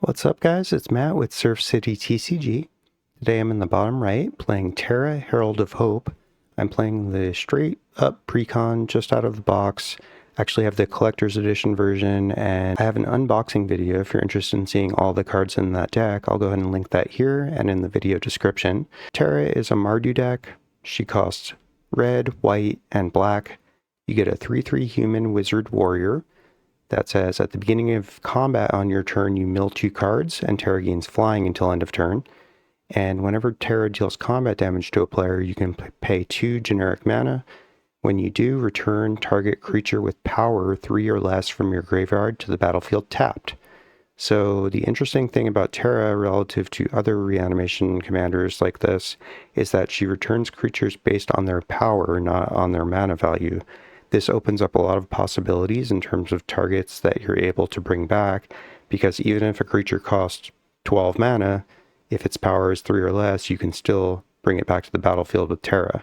What's up, guys? It's Matt with Surf City TCG. Today I'm in the bottom right playing Terra, Herald of Hope. I'm playing the straight up Precon just out of the box. Actually have the collector's edition version, and I have an unboxing video if you're interested in seeing all the cards in that deck. I'll go ahead and link that here and in the video description. Terra is a Mardu deck. She costs red, white, and black. You get a 3/3 human wizard warrior that says at the beginning of combat on your turn, you mill 2 cards, and Terra gains flying until end of turn. And whenever Terra deals combat damage to a player, you can pay 2 generic mana. When you do, return target creature with power 3 or less from your graveyard to the battlefield tapped. So the interesting thing about Terra relative to other reanimation commanders like this is that she returns creatures based on their power, not on their mana value. This opens up a lot of possibilities in terms of targets that you're able to bring back, because even if a creature costs 12 mana, if its power is 3 or less, you can still bring it back to the battlefield with Terra.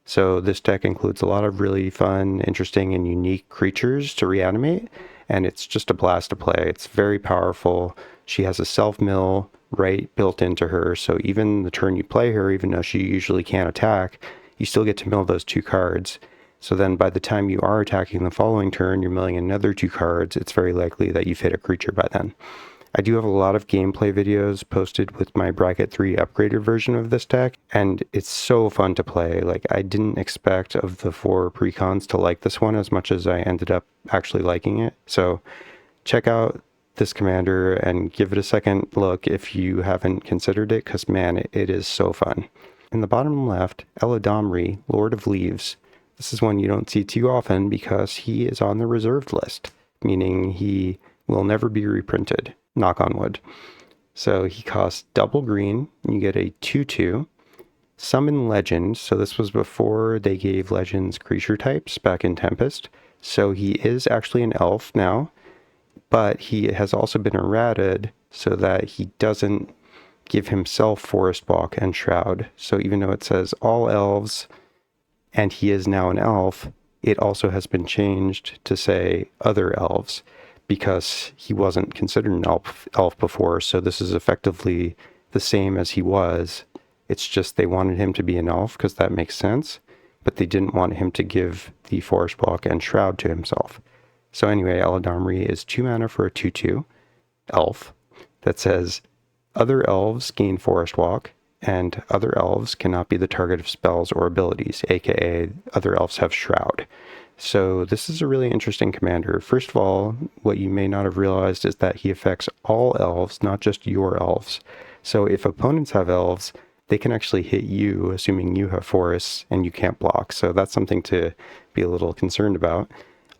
So this deck includes a lot of really fun, interesting, and unique creatures to reanimate, and it's just a blast to play. It's very powerful. She has a self-mill right built into her, so even the turn you play her, even though she usually can't attack, you still get to mill those 2 cards. So then by the time you are attacking the following turn, you're milling another 2 cards. It's very likely that you've hit a creature by then. I do have a lot of gameplay videos posted with my Bracket 3 upgraded version of this deck, and it's so fun to play. Like, I didn't expect of the 4 precons to like this one as much as I ended up actually liking it. So check out this commander and give it a second look if you haven't considered it, because man, it is so fun. In the bottom left, Eladamri, Lord of Leaves. This is one you don't see too often because he is on the reserved list, meaning he will never be reprinted, knock on wood. So he costs double green, and you get a 2/2. Summon Legend, so this was before they gave Legends creature types back in Tempest. So he is actually an elf now, but he has also been errated so that he doesn't give himself Forest Walk and Shroud. So even though it says all elves, and he is now an elf, it also has been changed to say other elves, because he wasn't considered an elf before, so this is effectively the same as he was. It's just they wanted him to be an elf because that makes sense, but they didn't want him to give the Forest Walk and Shroud to himself. So anyway, Eladamri is 2 mana for a 2/2 elf that says other elves gain Forest Walk, and other elves cannot be the target of spells or abilities, aka other elves have Shroud. So this is a really interesting commander. First of all, what you may not have realized is that he affects all elves, not just your elves. So if opponents have elves, they can actually hit you, assuming you have forests and you can't block. So that's something to be a little concerned about.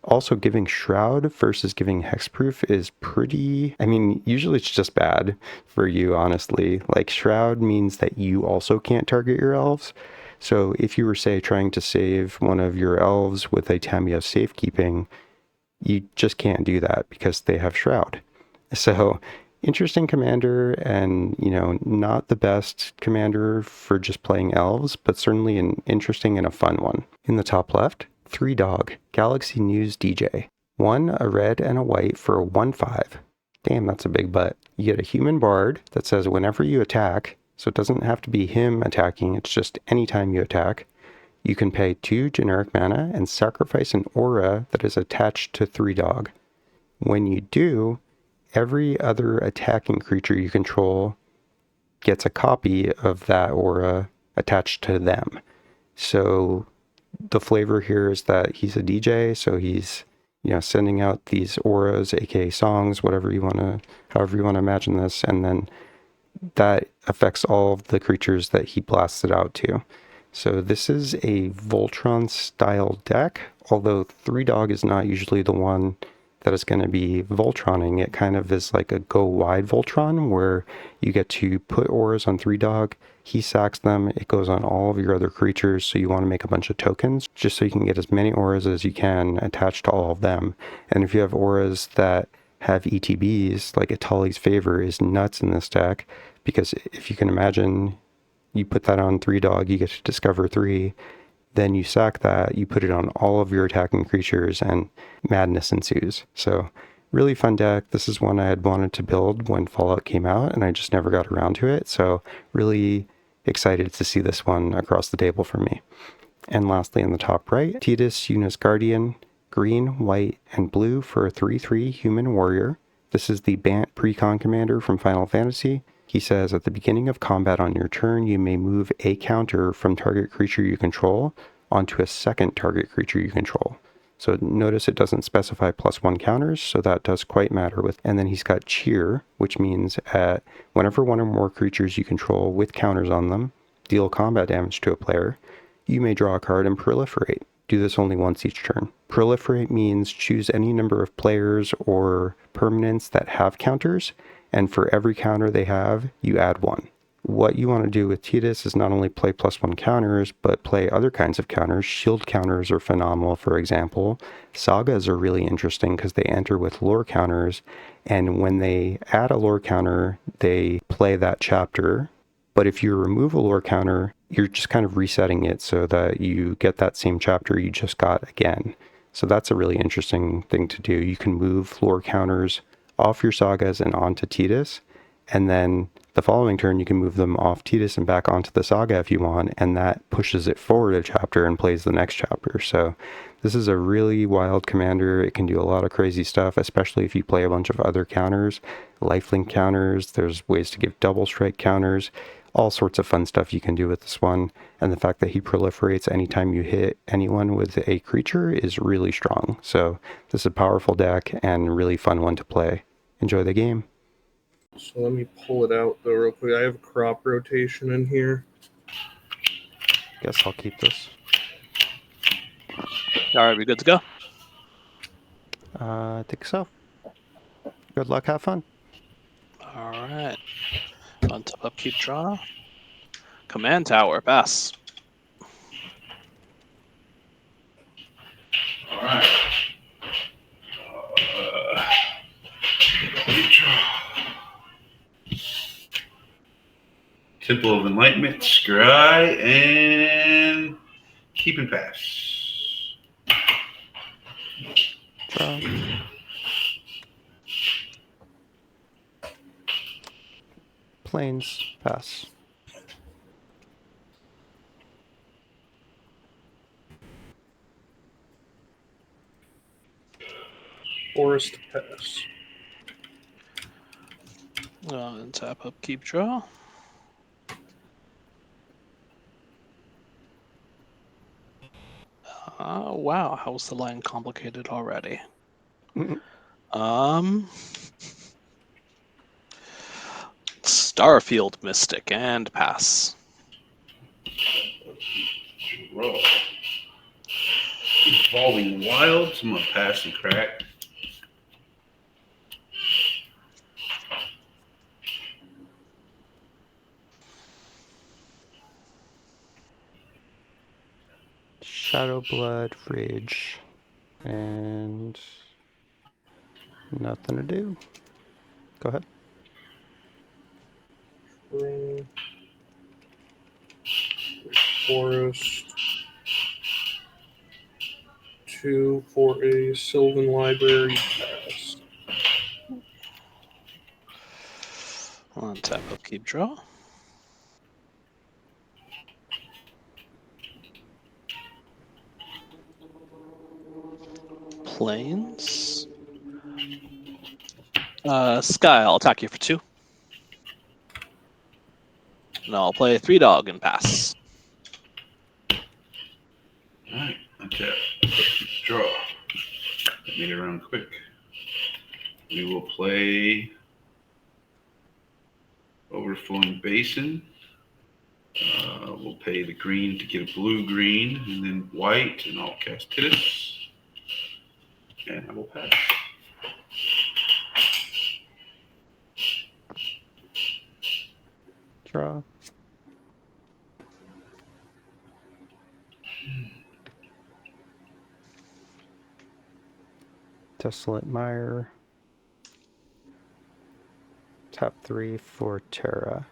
Also, giving Shroud versus giving Hexproof is pretty... I mean, usually it's just bad for you, honestly. Like, Shroud means that you also can't target your elves. So if you were, say, trying to save one of your elves with a Tamiya safekeeping, you just can't do that because they have Shroud. So, interesting commander, and, you know, not the best commander for just playing elves, but certainly an interesting and a fun one. In the top left, 3 dog, Galaxy News DJ. 1, a red and a white for a 1/5. Damn, that's a big butt. You get a human bard that says whenever you attack, so it doesn't have to be him attacking, it's just anytime you attack, you can pay 2 generic mana and sacrifice an aura that is attached to 3 dog. When you do, every other attacking creature you control gets a copy of that aura attached to them. So the flavor here is that he's a DJ, so he's, you know, sending out these auras, aka songs, however you want to imagine this, and then that affects all of the creatures that he blasts it out to. So this is a Voltron style deck, although 3 dog is not usually the one that is going to be Voltroning. It kind of is like a go wide Voltron, where you get to put auras on 3 dog, he sacks them, it goes on all of your other creatures, so you want to make a bunch of tokens, just so you can get as many auras as you can attached to all of them. And if you have auras that have ETBs, like Itali's Favor is nuts in this deck, because if you can imagine, you put that on 3 dog, you get to discover 3, then you sack that, you put it on all of your attacking creatures, and madness ensues. So Really fun deck. This is one I had wanted to build when Fallout came out, and I just never got around to it. So really excited to see this one across the table for me. And lastly, in the top right, Tidus, Yuna's Guardian, green, white, and blue for a 3/3 human warrior. This is the Bant Precon commander from Final Fantasy. He says, at the beginning of combat on your turn, you may move a counter from target creature you control onto a second target creature you control. So notice it doesn't specify +1 counters, so that does quite matter with. And then he's got Cheer, which means whenever one or more creatures you control with counters on them deal combat damage to a player, you may draw a card and proliferate. Do this only once each turn. Proliferate means choose any number of players or permanents that have counters, and for every counter they have, you add one. What you want to do with Tidus is not only play +1 counters, but play other kinds of counters. Shield counters are phenomenal, for example. Sagas are really interesting because they enter with lore counters, and when they add a lore counter, they play that chapter. But if you remove a lore counter, you're just kind of resetting it so that you get that same chapter you just got again. So that's a really interesting thing to do. You can move lore counters off your sagas and onto Tidus, and then the following turn you can move them off Tidus and back onto the saga if you want, and that pushes it forward a chapter and plays the next chapter. So this is a really wild commander. It can do a lot of crazy stuff, especially if you play a bunch of other counters, lifelink counters. There's ways to give double strike counters, all sorts of fun stuff you can do with this one. And the fact that he proliferates anytime you hit anyone with a creature is really strong. So this is a powerful deck and really fun one to play. Enjoy the game. So let me pull it out though real quick. I have crop rotation in here. Guess I'll keep this. All right, we good to go? I think so. Good luck, have fun. All right. Untap, upkeep, draw. Command tower, pass. All right. Temple of Enlightenment, Scry, and Keep and Pass. Draw. Plains, pass. Forest, pass. Untap, upkeep, draw. Wow, how's the line complicated already? Starfield Mystic and pass. Roll. Evolving Wilds, I'm going to pass and crack. Shadowblood, Rage, and nothing to do. Go ahead. Forest. 2 for a Sylvan Library, pass. Untap, upkeep, draw. Plains. Sky, I'll attack you for 2. And I'll play 3 dog and pass. Alright, untap. Draw. Made it around quick. We will play Overflowing Basin. We'll pay the green to get a blue-green, and then white, and I'll cast Tidus. And I will pass. Draw. Desolate Mire. Tap 3 for Terra.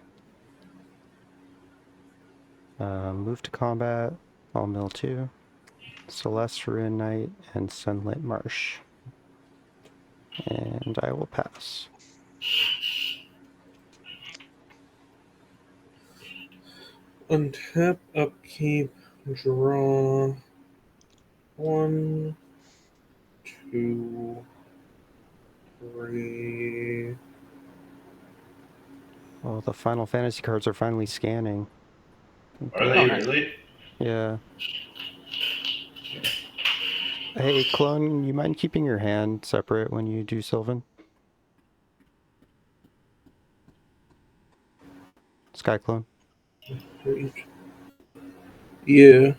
Move to combat. I'll mill 2. Celeste, Reanimate, and Sunlit Marsh. And I will pass. Untap, upkeep, draw. 1, 2, 3. Oh, the Final Fantasy cards are finally scanning. Are they Oh, nice. really? Yeah. Hey, Clone, you mind keeping your hand separate when you do Sylvan? Sky Clone? Yeah.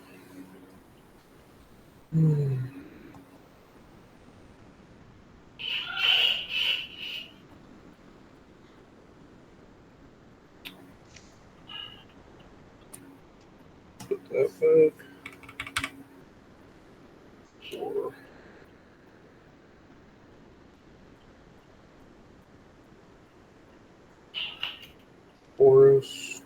Put that back. 4. Forest.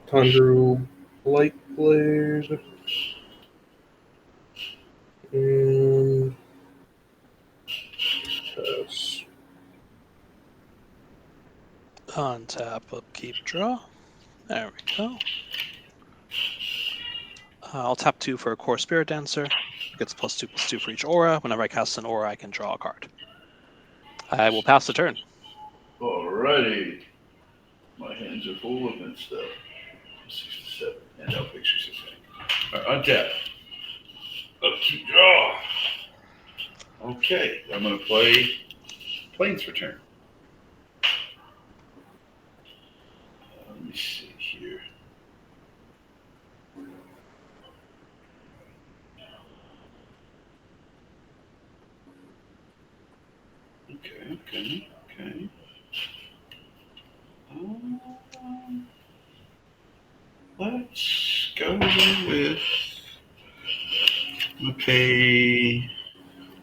Tundra Light Blade. And pass. Untap, upkeep, draw. There we go. I'll tap 2 for a Core Spirit Dancer. It gets +2/+2 for each aura. Whenever I cast an aura, I can draw a card. I will pass the turn. Alrighty. My hands are full of that stuff. 67. And no pictures of thing. Alright, untap. Upkeep draw. Okay, I'm going to play Plains Return. Let me see here. Okay. Let's go with. I'm going to pay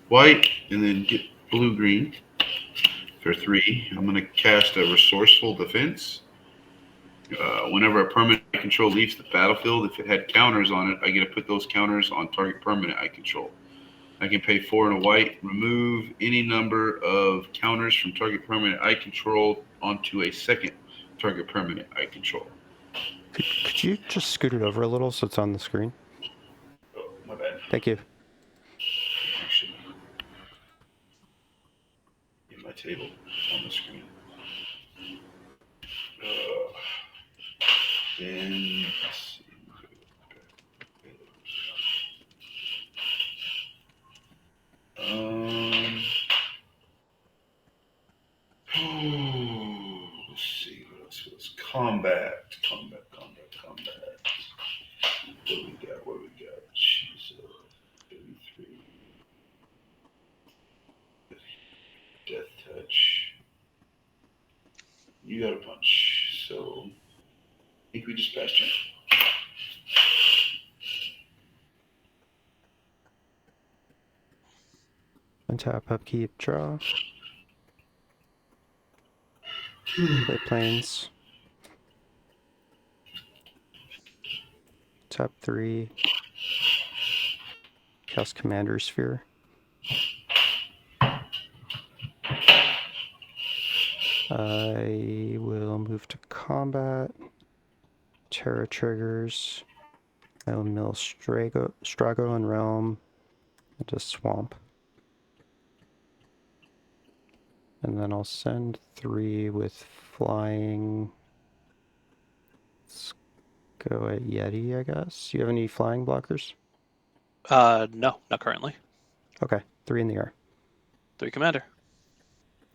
white and then get blue green for 3. I'm going to cast a Resourceful Defense. Whenever a permanent I control leaves the battlefield, if it had counters on it, I get to put those counters on target permanent I control. I can pay 4 and a white, remove any number of counters from target permanent I control onto a second target permanent I control. Could you just scoot it over a little so it's on the screen? Oh, my bad. Thank you. Actually, in my table on the screen. Then let's see. Let's see what else was combat. What we got? She's 33. Death touch. You got a punch. So I think we just passed turn. Untap, upkeep, draw. Play Plains. Tap 3. Cast Commander Sphere. I will move to combat. Terra triggers. I will mill Strago and Realm into Swamp. And then I'll send 3 with flying. Let's go at Yeti, I guess. Do you have any flying blockers? No, not currently. Okay, 3 in the air. 3 commander.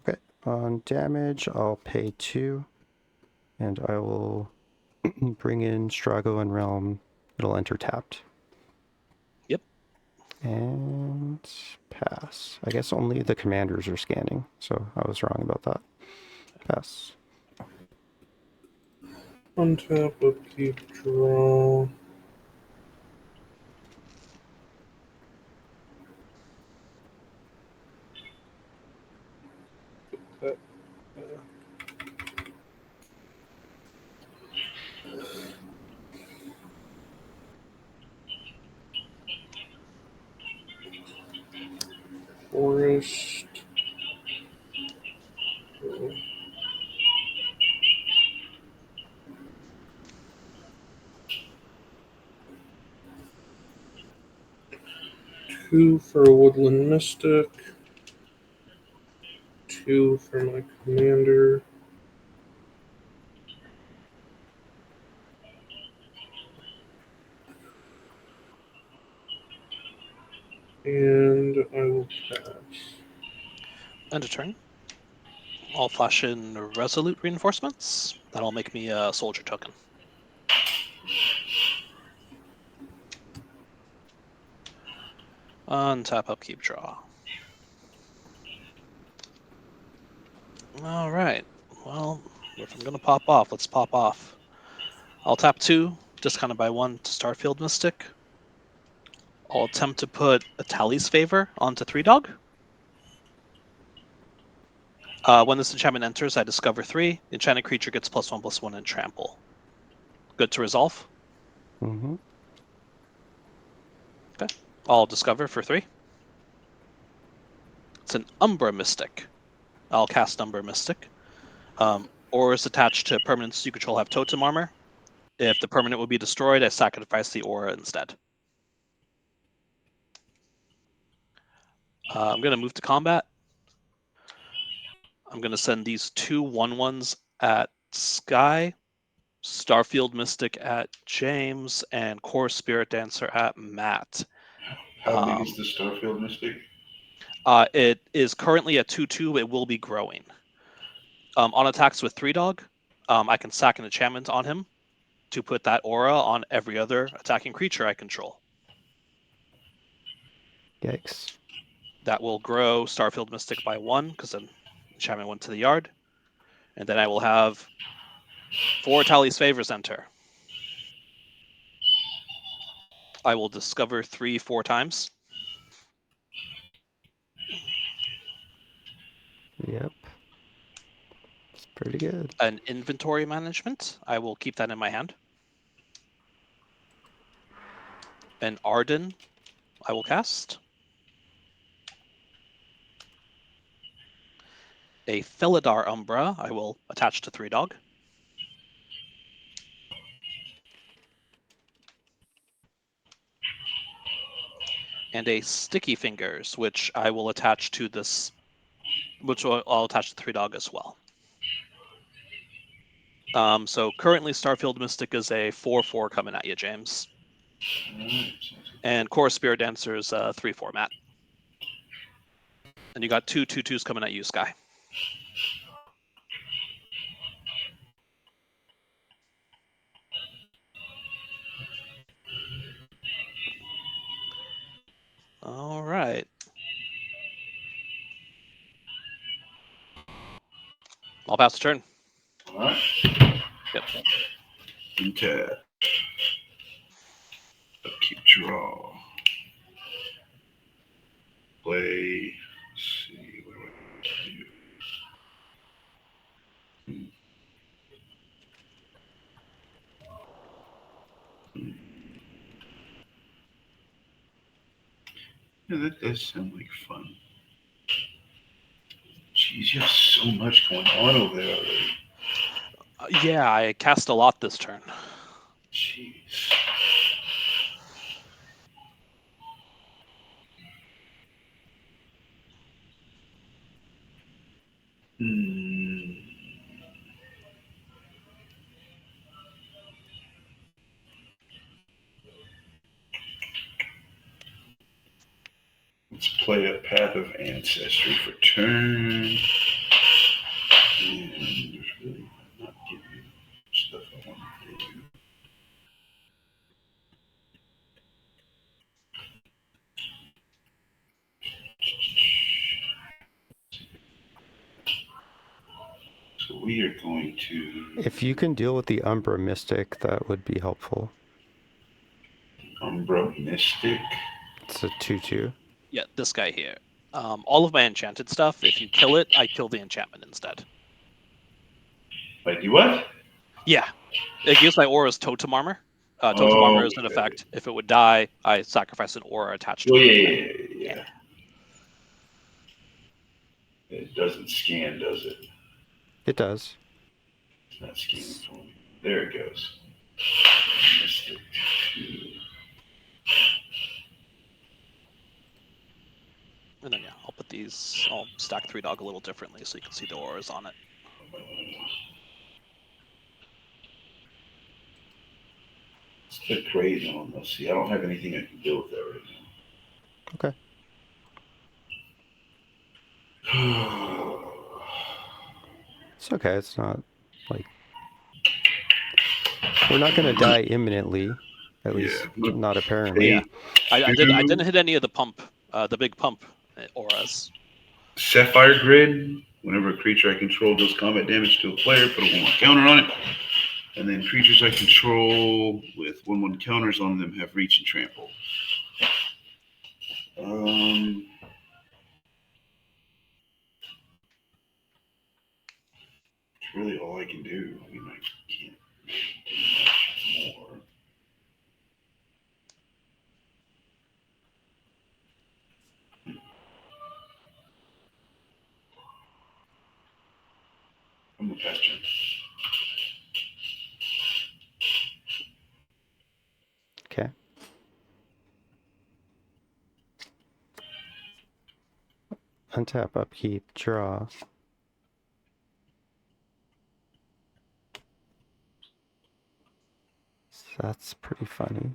Okay, on damage, I'll pay 2. And I will bring in Strago and Realm. It'll enter tapped. Yep. And pass. I guess only the commanders are scanning, so I was wrong about that. Pass. Untap, upkeep, draw. Put that back. cast. Two for a Woodland Mystic. 2 for my commander. And I will pass. End of turn. I'll flash in Resolute Reinforcements. That'll make me a soldier token. Untap, upkeep, draw. All right. Well, if I'm going to pop off, let's pop off. I'll tap 2, discount it by 1 to Starfield Mystic. I'll attempt to put a Tally's Favor onto 3-Dog. When this enchantment enters, I discover 3. The enchanted creature gets +1/+1 and trample. Good to resolve. Mm-hmm. Okay. I'll discover for 3. It's an Umbra Mystic. I'll cast Umbra Mystic. Auras attached to permanents you control have totem armor. If the permanent would be destroyed, I sacrifice the aura instead. I'm going to move to combat. I'm going to send these 2 1/1s at Sky, Starfield Mystic at James, and Core Spirit Dancer at Matt. How big is the Starfield Mystic? It is currently at 2/2. It will be growing. On attacks with 3-Dog, I can sack an enchantment on him to put that aura on every other attacking creature I control. Yikes. That will grow Starfield Mystic by 1 because an enchantment went to the yard. And then I will have 4 Tally's Favors enter. I will discover 3 4 times. Yep. It's pretty good. An inventory management, I will keep that in my hand. An Arden, I will cast. A Felidar Umbra, I will attach to 3-Dog. And a Sticky Fingers, which I will attach to this, which I'll attach to 3-Dog as well. So currently Starfield Mystic is a 4/4 coming at you, James. And Core Spirit Dancer is 3/4, Matt. And you got 2 2/2s coming at you, Sky. All right. I'll pass the turn. All right. Yep. Untap. Upkeep, draw. Play. Let's see. What do I do? Yeah, that does sound like fun. Jeez, you have so much going on over there already. Yeah, I cast a lot this turn. Jeez. Let's play a Path of Ancestry for turn. And there's really not giving stuff I want to do. So we are going to If you can deal with the Umbra Mystic, that would be helpful. Umbra Mystic. It's a 2/2. Yeah, this guy here. All of my enchanted stuff, if you kill it, I kill the enchantment instead. Wait, you what? Yeah. It gives my auras totem armor. Totem armor is an effect. If it would die, I sacrifice an aura attached to Well, it. yeah. It doesn't scan, does it? It does. It's not scanning for me. There it goes. Mystic 2. And then yeah, I'll put these. I'll stack 3-dog a little differently so you can see the auras on it. It's a bit crazy on this. See, I don't have anything I can do with that right now. It's okay. It's not like we're not gonna die imminently. At least not apparently. Yeah. I didn't hit any of the pump, the big pump auras. Sapphire Grid. Whenever a creature I control deals combat damage to a player, put a 1/1 counter on it. And then creatures I control with 1/1 counters on them have reach and trample. It's really all I can do. I mean, I can't do much more. I'm gonna pass turn. Okay. Untap, upkeep, draw. So that's pretty funny.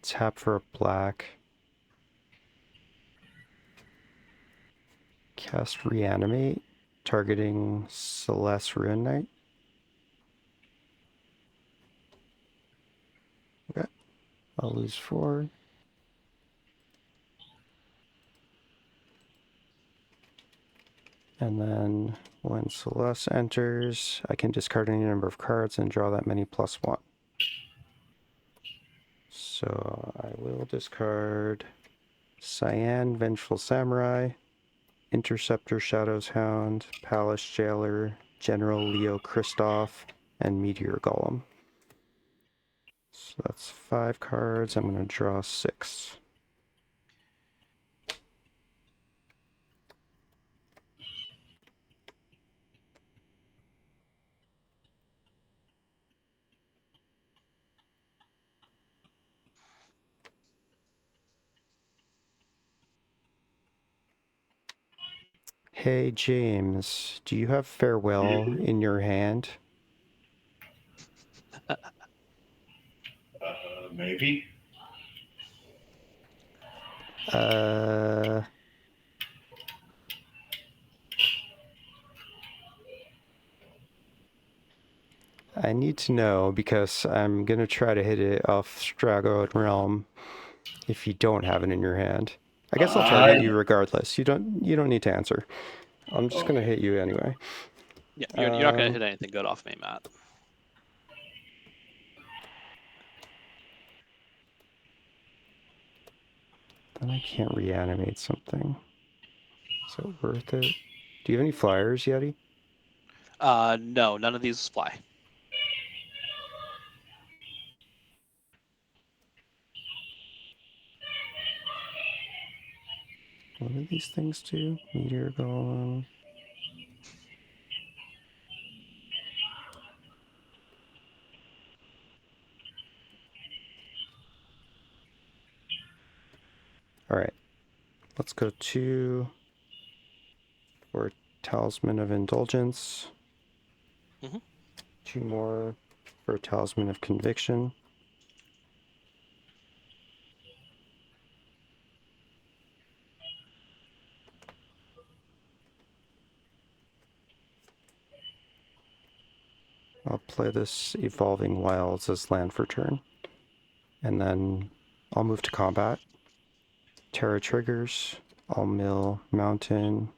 Tap for a black. Cast Reanimate, targeting Celeste Ruin Knight. Okay. I'll lose 4. And then when Celeste enters, I can discard any number of cards and draw that many +1. So I will discard Cyan, Vengeful Samurai, Interceptor, Shadow's Hound, Palace Jailer, General Leo Christoph, and Meteor Golem. So that's 5 cards. I'm going to draw 6. Hey James, do you have Farewell in your hand? Maybe. I need to know because I'm gonna try to hit it off Straggled Realm if you don't have it in your hand. I guess I'll target you regardless. You don't need to answer. I'm just gonna hit you anyway. Yeah, you're not going to hit anything good off me, Matt. Then I can't reanimate something. Is it worth it? Do you have any flyers, Yeti? No, none of these fly. What do these things do? Meteor Golem. Alright. Let's go 2 for Talisman of Indulgence. 2 more for Talisman of Conviction. I'll play this Evolving Wilds as land for turn. And then I'll move to combat. Terra triggers. I'll mill Mountain,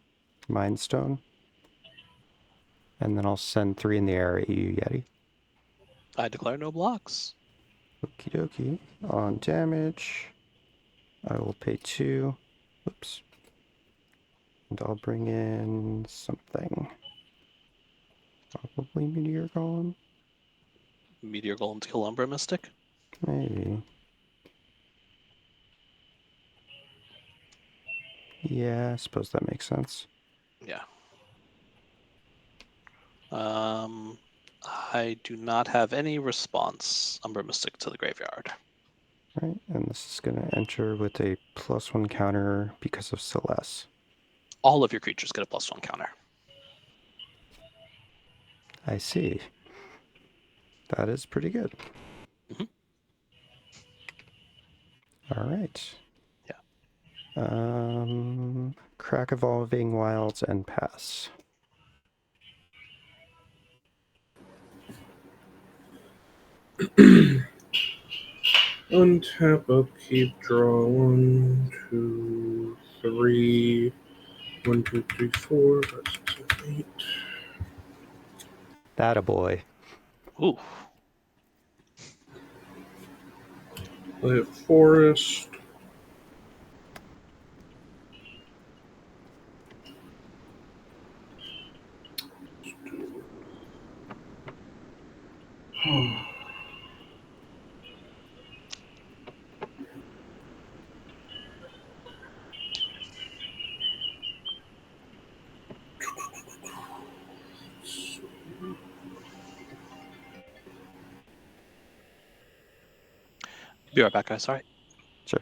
Mindstone. And then I'll send 3 in the air at you, Yeti. I declare no blocks. Okie dokie. On damage, I will pay 2. Oops. And I'll bring in something. Probably Meteor Golem? Meteor Golem to kill Umbra Mystic. Maybe. Yeah, I suppose that makes sense. Yeah. I do not have any response, Umbra Mystic, to the graveyard. Right, and this is going to enter with a +1 counter because of Celeste. All of your creatures get a +1 counter. I see. That is pretty good. Mhm. All right. Yeah. Crack Evolving Wilds and pass. Untap, upkeep, draw 1, 2, 3. 1, 2, 3, 4, 5, 6, 7, 8. That a boy. Ooh. Play a forest. Be right back, guys. Sorry. Sure.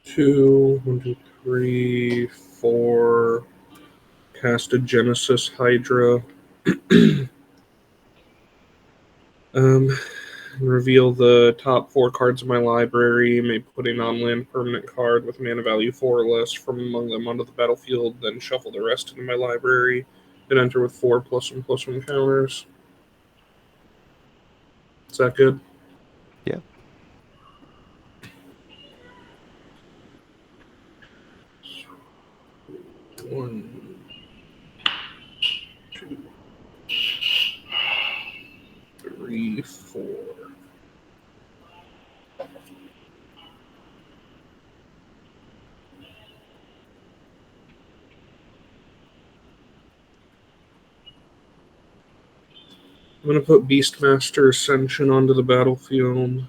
Two, 1, 2, 3, 4. Cast a Genesis Hydra. Reveal the top 4 cards of my library. May put a non-land permanent card with mana value 4 or less from among them onto the battlefield. Then shuffle the rest into my library. Then enter with 4 +1/+1 counters. Is that good? Yeah. One, 2, 3, 4. I'm going to put Beastmaster Ascension onto the battlefield.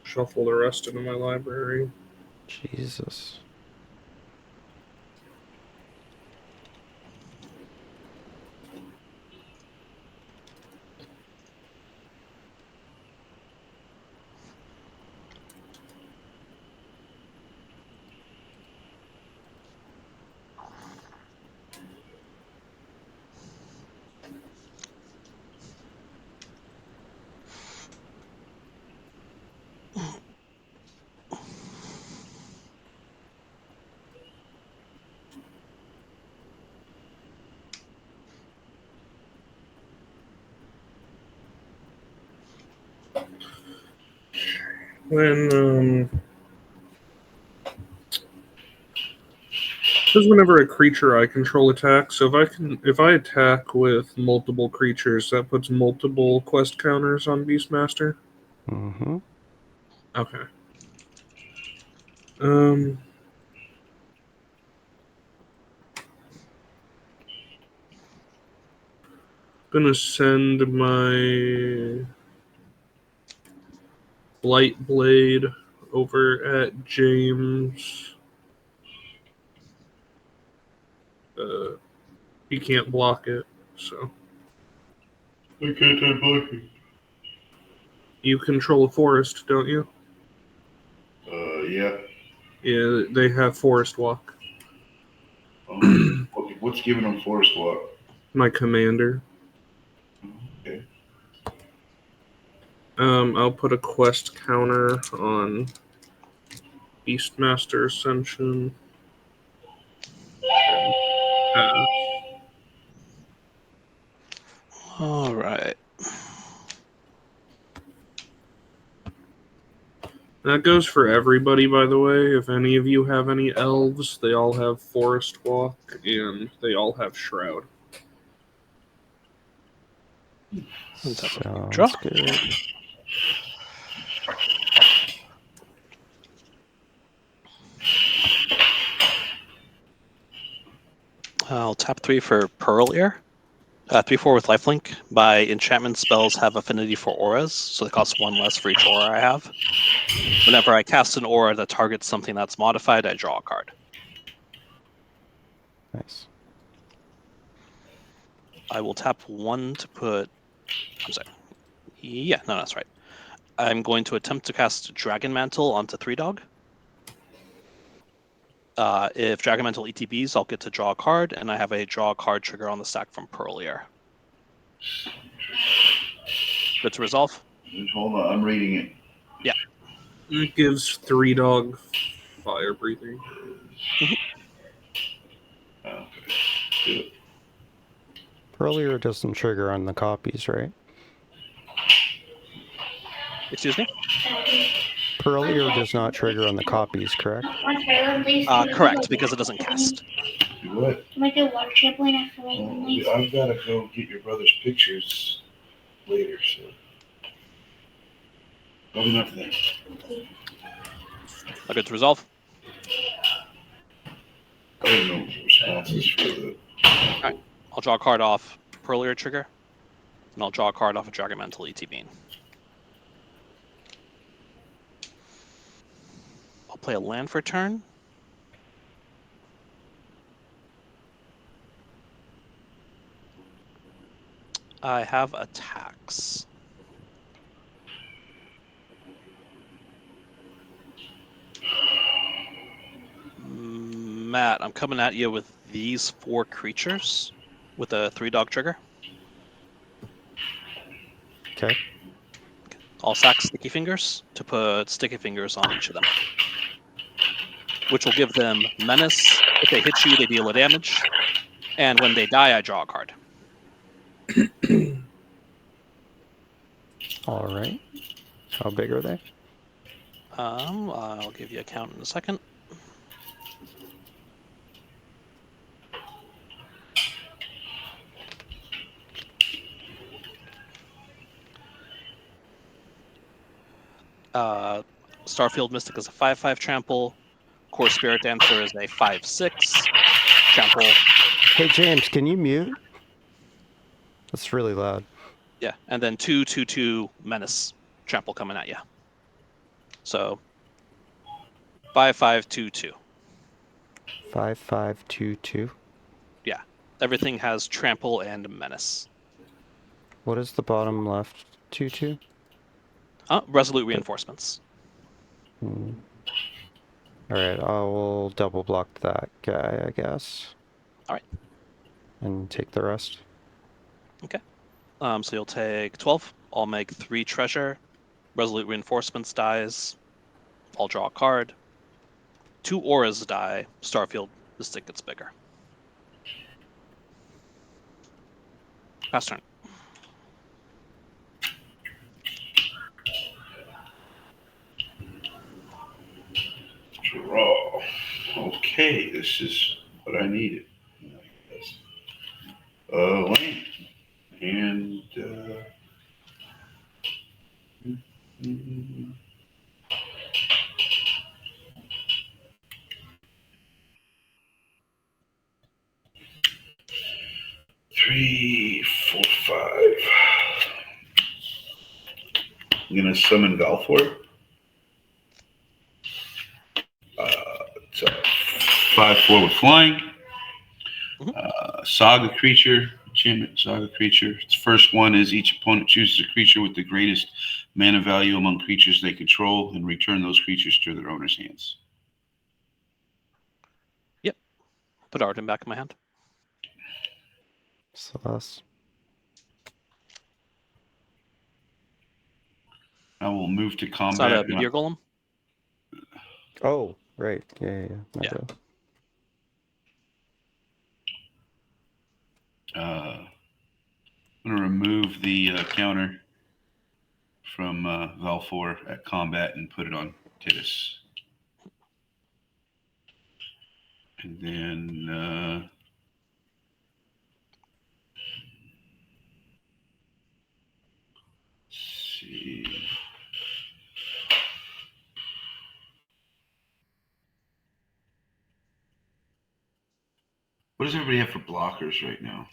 Shuffle the rest into my library. Jesus. When this is whenever a creature I control attacks. So if I attack with multiple creatures, that puts multiple quest counters on Beastmaster. Mm-hmm. Okay. Gonna send my Blight Blade over at James. He can't block it, so. Why can't I block it? You control a forest, don't you? Yeah. Yeah, they have Forest Walk. What's giving them Forest Walk? My commander. Okay. I'll put a quest counter on Beastmaster Ascension. And pass. All right. That goes for everybody, by the way. If any of you have any elves, they all have Forest Walk, and they all have Shroud. Draw. Sounds good. I'll tap 3 for Pearl Ear. 3/4 with lifelink. My enchantment spells have affinity for auras, so they cost 1 less for each aura I have. Whenever I cast an aura that targets something that's modified, I draw a card. Nice. I will tap 1 to put... I'm sorry. Yeah, no, that's right. I'm going to attempt to cast Dragon Mantle onto 3-Dog. If Dragon Mantle ETBs, I'll get to draw a card, and I have a draw a card trigger on the stack from Pearl Ear. Good to resolve? Hold on, I'm reading it. It gives 3-Dog fire breathing. Okay. Good. Earlier doesn't trigger on the copies, right? Excuse me? Earlier does not trigger on the copies, correct? Correct, because it doesn't cast. Do what? Like a water trampoline after I've got to go get your brother's pictures later, so. Probably not today. Good to resolve? I don't know responses for the. I'll draw a card off Pearl Ear trigger, and I'll draw a card off a Dragon Mantle ETB. I'll play a land for turn. I have attacks. Matt, I'm coming at you with these 4 creatures with a 3-Dog trigger. Okay. I'll sack Sticky Fingers to put Sticky Fingers on each of them, which will give them Menace. If they hit you, they deal a damage, and when they die, I draw a card. All right. How big are they? I'll give you a count in a second. Starfield Mystic is a 5/5 trample. Core Spirit Dancer is a 5/6 trample. Hey, James, can you mute? That's really loud. Yeah, and then 2/2/2 Menace trample coming at you. So 5/5/2/2. 5/5/2/2. Yeah, everything has trample and menace. What is the bottom left? 2/2? Resolute Reinforcements. All right, I will double block that guy, I guess. All right. And take the rest. Okay. So you'll take 12. I'll make 3 treasure. Resolute Reinforcements dies. I'll draw a card. 2 auras die. Starfield Mystic gets bigger. Pass turn. Draw. Okay, this is what I needed. Land. And, three, 4, 5. I'm gonna summon Valfor. It's a 5/4 with flying. Saga creature, enchantment saga creature. Its first one is each opponent chooses a creature with the greatest mana value among creatures they control and return those creatures to their owner's hands. Yep. Put Arden back in my hand. Celeste. I will move to It's combat. not a Meteor Golem. Oh, right. Yeah. My Yeah. bad. I'm going to remove the counter from Val4 at combat and put it on Tidus. And then let's see. What does everybody have for blockers right now?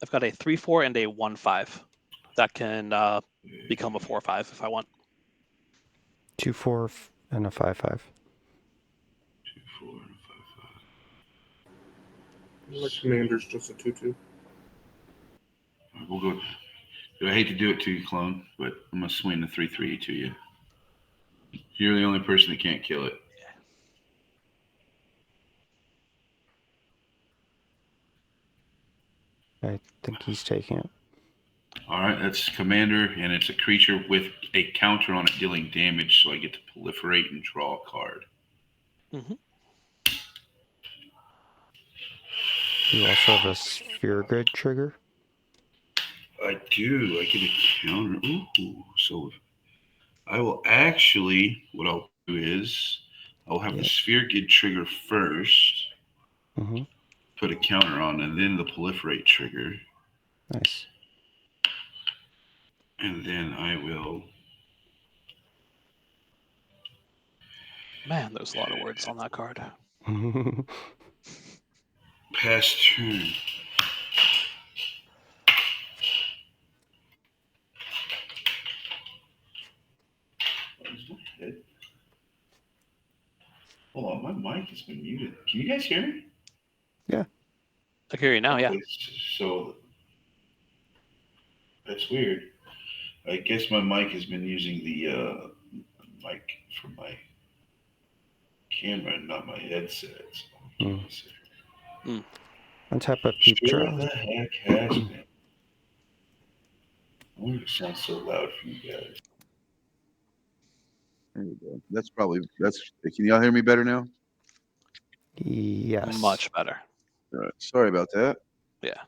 I've got a 3/4 and a 1/5 that can become a 4/5 if I want. 2/4 and a 5/5. 2, 4, and 5, 5. My commander's just a 2/2. We'll go. I hate to do it to you, clone, but I'm gonna swing the 3/3 to you. You're the only person that can't kill it. I think he's taking it. All right, that's commander, and it's a creature with a counter on it dealing damage, so I get to proliferate and draw a card. Mm-hmm. You also have a sphere grid trigger. I do. I get a counter. Ooh, so I will actually. What I'll do is I'll have the sphere grid trigger first. Mm-hmm. Put a counter on, and then the proliferate trigger. Nice. And then I will. Man, there's a lot of words on that card. Pass turn. Hold on, my mic has been muted. Can you guys hear me? Yeah. I can hear you now, yeah. So that's weird. I guess my mic has been using the mic for my camera and not my headset. So Untap a peep draw. Sure the heck has been. I wonder if it sounds so loud for you guys. There you go. That's. Can y'all hear me better now? Yes. Much better. All right. Sorry about that. Yeah.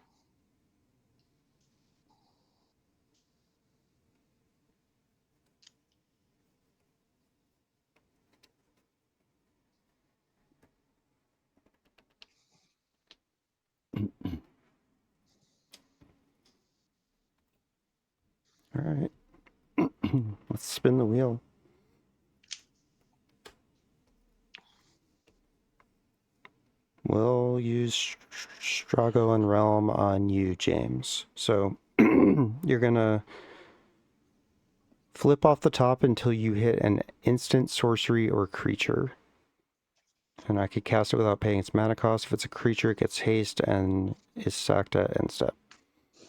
All right. Let's spin the wheel. We'll use Strago and Realm on you, James. So you're going to flip off the top until you hit an instant sorcery or creature. And I could cast it without paying its mana cost. If it's a creature, it gets haste and is sacked at end step.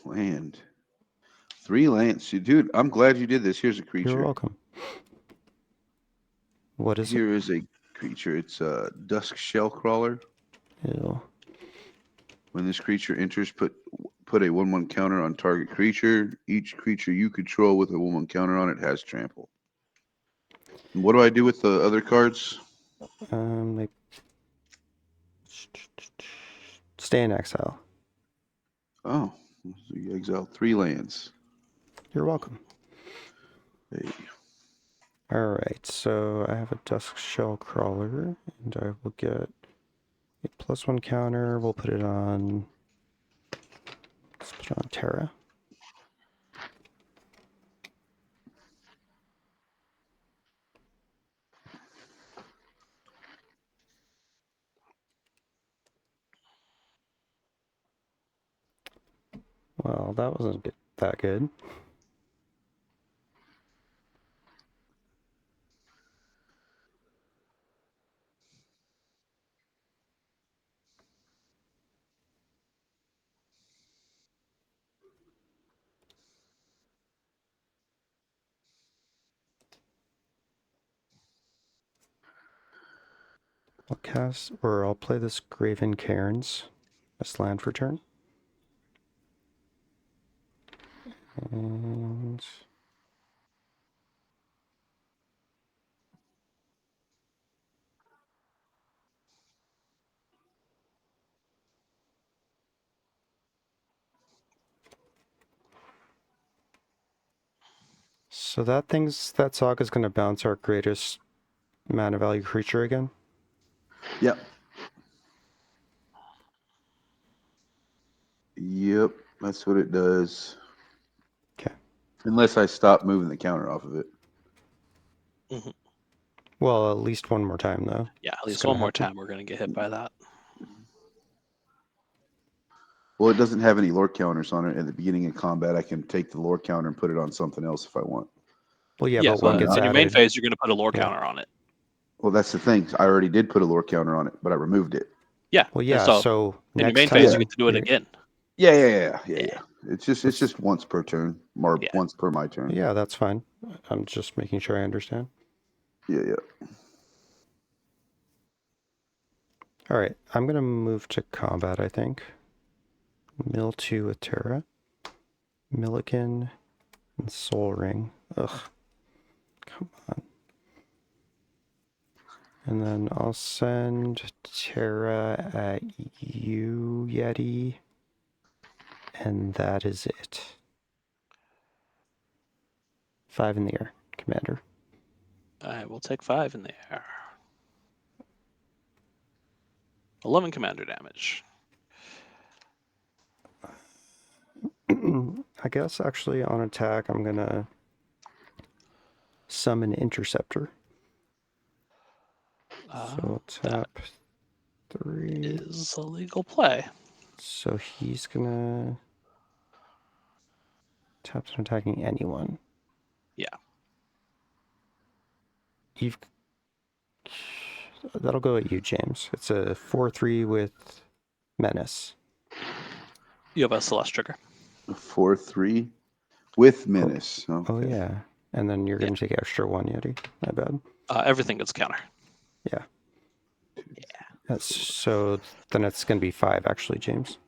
Land. 3 lands. Dude, I'm glad you did this. Here's a creature. You're welcome. What is Here is a creature. It's a Dusk Shellcrawler. it? Ew. When this creature enters, put a 1/1 counter on target creature. Each creature you control with a 1/1 counter on it has trample. And what do I do with the other cards? They stay in exile. Oh, so you exile 3 lands. You're welcome. Hey. All right, so I have a Dusk Shell Crawler, and I will get a +1 counter. We'll put it on. Let's put it on Terra. Well, that wasn't that good. I'll play this Graven Cairns as land for turn. And So that Saga's going to bounce our greatest mana value creature again. Yep. Yep, that's what it does. Okay. Unless I stop moving the counter off of it. Well, at least one more time though. Yeah, at It's least gonna one more happen. time we're going to get hit by that. Well, it doesn't have any lore counters on it. At the beginning of combat, I can take the lore counter and put it on something else if I want. Well, yeah, Yeah, but one but gets in your main added. phase, you're going to put a lore Yeah. counter on it. Well, that's the thing. I already did put a lore counter on it, but I removed it. Yeah. Well, and yeah. So in your next main time, phase, you get to do it you're- again. Yeah. It's just once per turn, or Yeah. once per my turn. Yeah, that's fine. I'm just making sure I understand. Yeah. All right, I'm gonna move to combat. I think. Mill 2 with Terra, Milligan, and Soul Ring. Ugh, come on. And then I'll send Terra at you, Yeti. And that is it. 5 in the air, Commander. All right, we'll take 5 in there. 11 commander damage. I guess actually on attack, I'm gonna summon Interceptor. So That tap 3. is a legal play. So he's gonna tap on attacking anyone. Yeah. You've that'll go at you, James. It's a 4/3 with Menace. You have a Celeste trigger. 4/3 with Menace. Okay. Oh yeah, and then you're gonna take extra 1, Yeti. My bad. Everything gets counter. Yeah. So then it's gonna be 5 actually, James.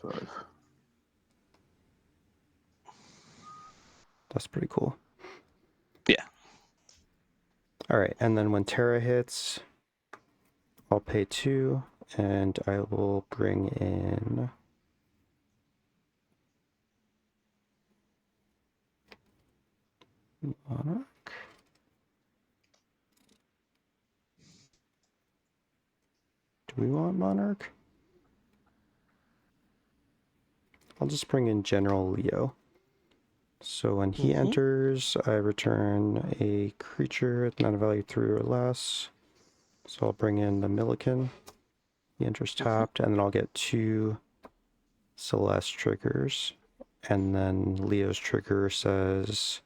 5. That's pretty cool. Yeah. All right, and then when Terra hits, I'll pay 2, and I will bring in Monarch. Do we want Monarch? I'll just bring in General Leo. So when he enters, I return a creature with mana value 3 or less. So I'll bring in the Milliken. He enters tapped, and then I'll get 2 Celeste triggers. And then Leo's trigger says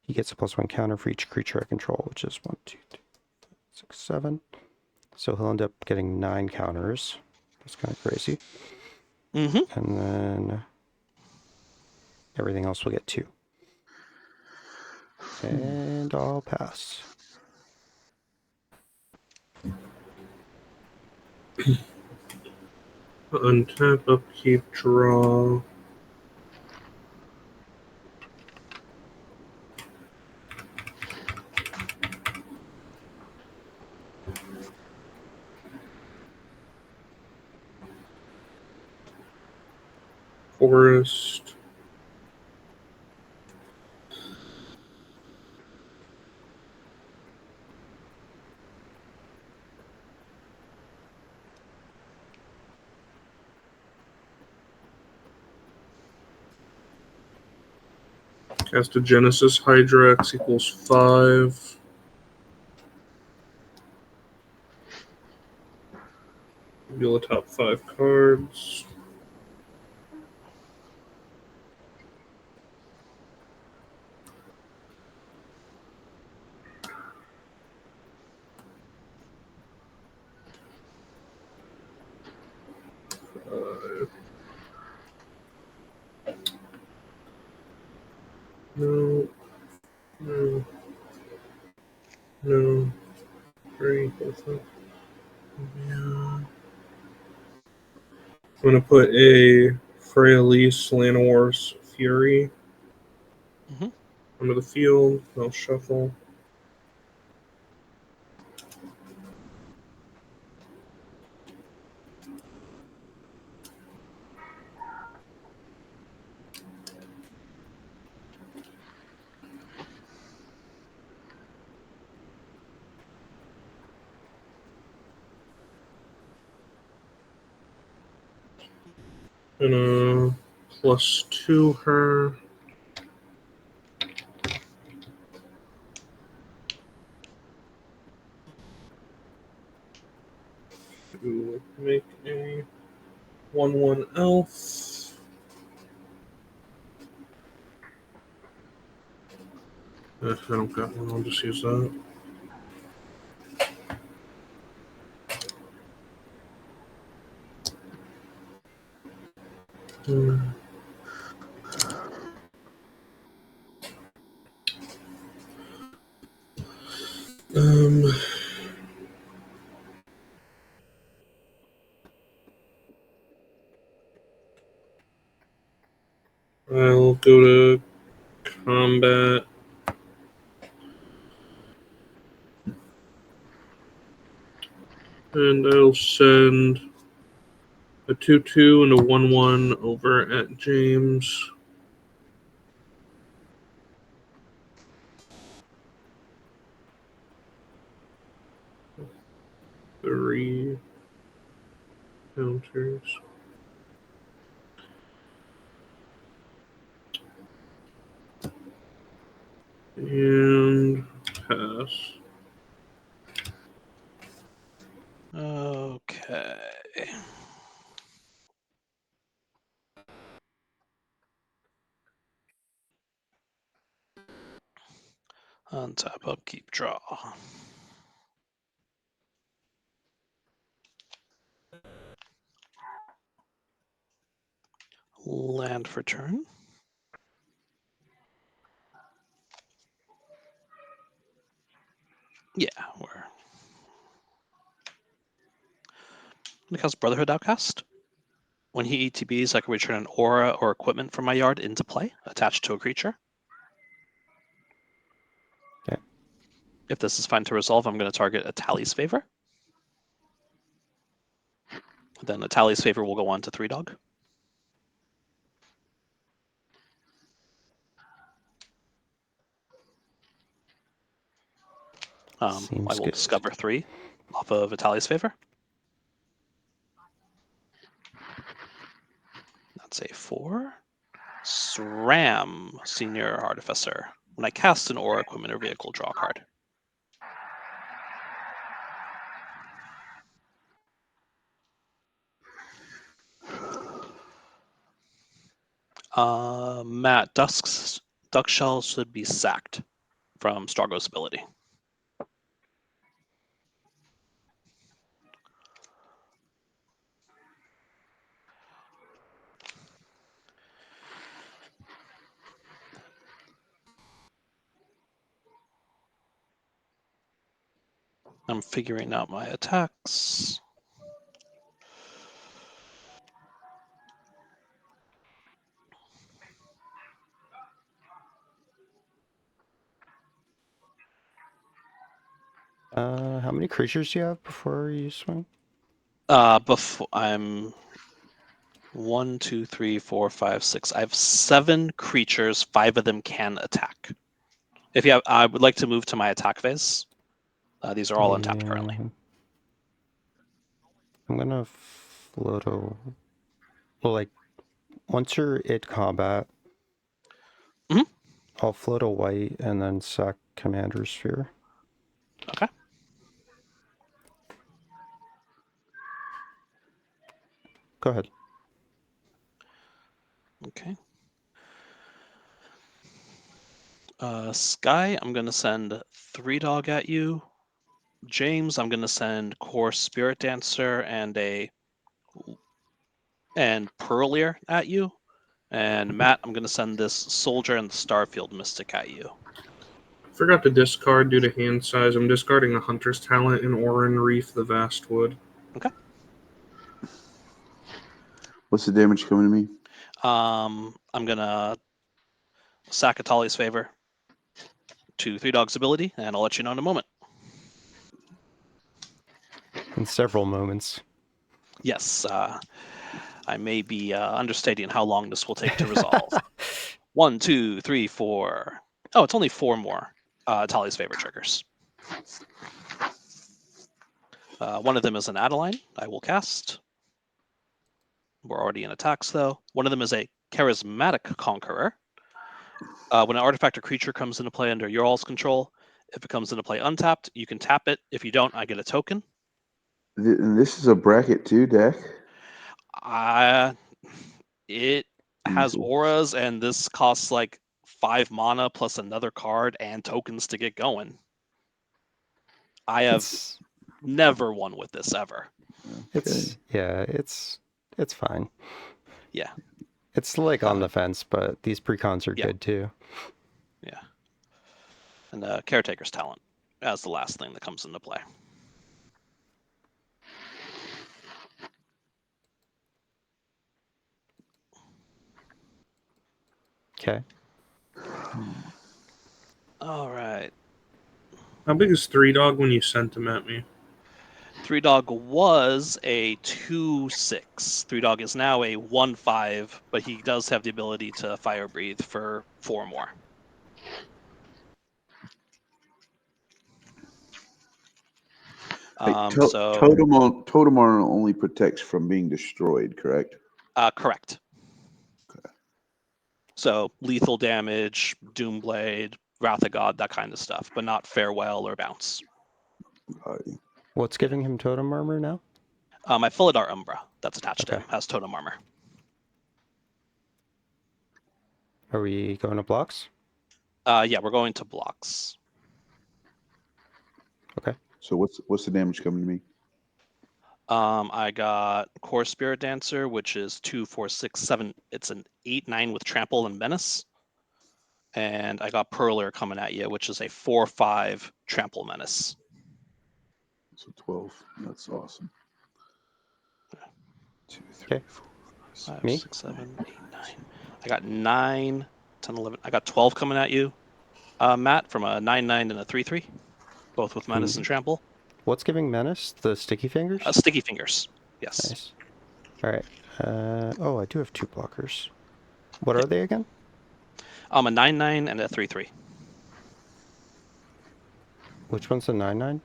he gets a +1 counter for each creature I control, which is 1, 2, 3, 4, 5, 6, 7. So he'll end up getting 9 counters. That's kind of crazy. And then everything else will get 2. And I'll pass. Untap, upkeep, draw. Forest. Cast a Genesis Hydrax equals 5. Reveal the top 5 cards. No. 3, 4, 5. Yeah. I'm going to put a Freyalise Llanowar's Fury onto the field. I'll shuffle. Gonna +2 her. To make a 1/1 elf. I don't got one. I'll just use that. Um, I'll go to combat. And I'll send a 2/2 and a 1/1 over at James. Three counters. And pass. Okay. Untap, upkeep, draw. Land for turn. Yeah, we're. Because Brotherhood Outcast. When he ETBs, I can return an aura or equipment from my yard into play, attached to a creature. Okay. If this is fine to resolve, I'm going to target a Tally's Favor. Then a Tally's Favor will go on to 3-dog. I Seems will good. discover 3 off of a Tally's Favor. That's a 4. SRAM, Senior Artificer. When I cast an aura, equipment, or vehicle, draw a card. Matt, Duckshell should be sacked from Stargo's ability. I'm figuring out my attacks. How many creatures do you have before you swing? Before I'm 1, 2, 3, 4, 5, 6. I have 7 creatures. 5 of them can attack. If you have, I would like to move to my attack phase. These are all untapped currently. I'm gonna float well, like once you're at combat, Mhm. I'll float a white and then sack Commander Sphere. Okay. Go ahead. Okay. Sky, I'm going to send 3-dog at you. James, I'm going to send Core Spirit Dancer and Pearlier at you. And Matt, I'm going to send this Soldier and the Starfield Mystic at you. Forgot to discard due to hand size. I'm discarding a Hunter's Talent in Orin Reef the Vastwood. Okay. What's the damage coming to me? I'm going to sack Atali's Favor to 3-dog's ability, and I'll let you know in a moment. In several moments. Yes, I may be understating how long this will take to resolve. 1, 2, 3, 4. Oh, it's only 4 more Tali's Favor triggers. One of them is an Adeline. I will cast. We're already in attacks, though. One of them is a Charismatic Conqueror. When an artifact or creature comes into play under your all's control, if it comes into play untapped, you can tap it. If you don't, I get a token. And this is a bracket 2 deck. It has auras, and this costs like 5 mana plus another card and tokens to get going. I have never won with this ever. It's fine. Yeah. It's like on the fence, but these precons are good too. Yeah. And Caretaker's Talent as the last thing that comes into play. Okay. All right. How big is 3-Dog when you sent him at me? 3-Dog was a 2/6. 3-Dog is now a 1/5, but he does have the ability to Fire Breathe for 4 more. Totem Armor only protects from being destroyed, correct? Correct. Okay. So lethal damage, Doomblade, Wrath of God, that kind of stuff, but not Farewell or Bounce. What's giving him totem armor now? My Philidar Umbra that's attached to him has totem armor. Are we going to blocks? Yeah, we're going to blocks. Okay. So what's the damage coming to me? I got Core Spirit Dancer, which is 2, 4, 6, 7. It's an 8/9 with Trample and Menace. And I got Purler coming at you, which is a 4/5 Trample Menace. So 12. That's awesome. 2, 3, Okay. 4, 5, Me? 6, 7, 8, 9. I got 9, 10, 11. I got 12 coming at you, Matt, from a 9/9 and a 3/3, both with Menace and Trample. What's giving Menace? The sticky fingers? Sticky Fingers. Yes. Nice. All right. Oh, I do have 2 blockers. What are they again? A 9/9 and a 3/3. Which one's the 9/9?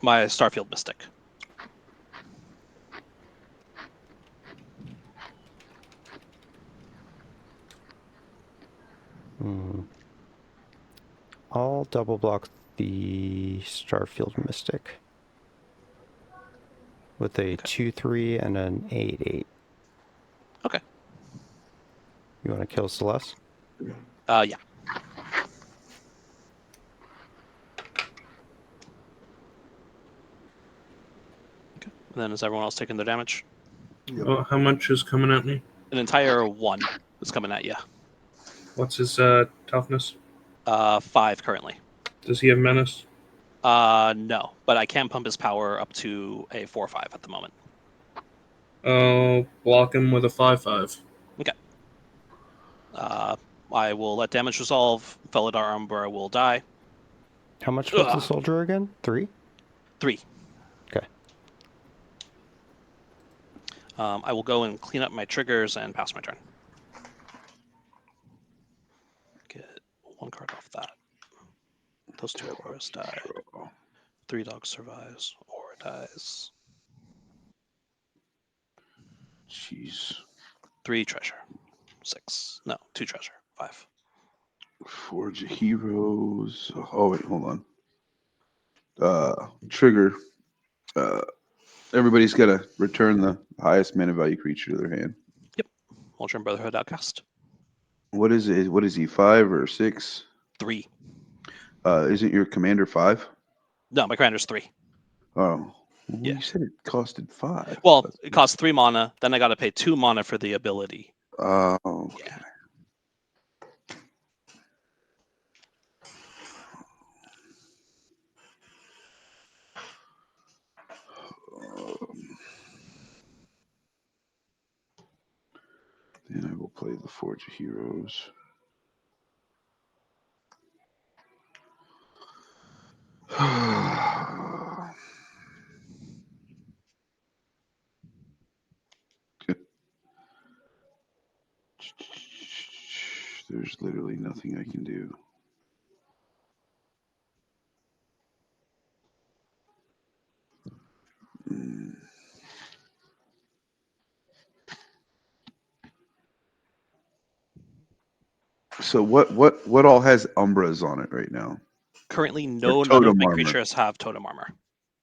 My Starfield Mystic. I'll double block the Starfield Mystic with a 2/3 and an 8/8. Okay. You want to kill Celeste? Yeah. Okay. And then is everyone else taking their damage? Oh, how much is coming at me? An entire 1 is coming at you. What's his toughness? 5 currently. Does he have menace? No, but I can pump his power up to a 4/5 at the moment. Oh, block him with a 5/5. Okay. I will let damage resolve. Felidar Umbra will die. How much was the soldier again? 3? 3. Okay. I will go and clean up my triggers and pass my turn. Get 1 card off that. Those 2 auras die. 3-Dog survives. Aura dies. Jeez. 3 treasure. 6. No, 2 treasure. 5. Forge of Heroes. Oh wait, hold on. Trigger. Everybody's got to return the highest mana value creature to their hand. Yep. Ultron Brotherhood Outcast. What is it? What is he? 5 or 6? 3. Isn't your commander 5? No, my commander's 3. Oh, well, Yeah. you said it costed 5. Well, it costs 3 mana. Then I got to pay 2 mana for the ability. Oh, okay. Yeah. Then I will play the Forge of Heroes. There's literally nothing I can do. So what all has Umbras on it right now? Currently, Or none of totem my armor. creatures have totem armor.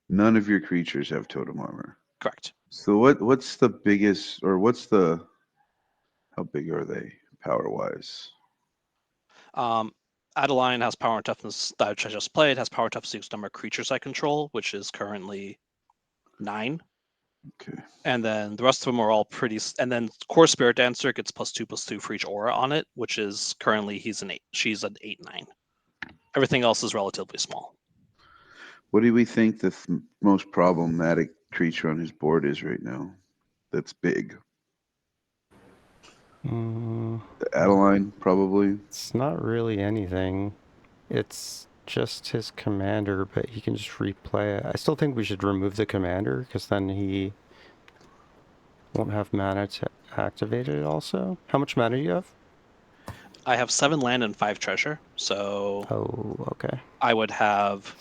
None of your creatures have totem armor. Correct. So what's the biggest, or how big are they power wise? Adeline has power and toughness that I just played, has power and toughness equals number of creatures I control, which is currently 9. Okay. And then the rest of them are all pretty. And then Core Spirit Dancer gets +2/+2 for each aura on it, which is currently she's an 8/9. Everything else is relatively small. What do we think the most problematic creature on his board is right now? That's big. Mm, The Adeline, probably. it's not really anything. It's just his commander, but he can just replay it. I still think we should remove the commander, because then he won't have mana to activate it also. How much mana do you have? I have 7 land and 5 treasure, so Oh, okay. I would have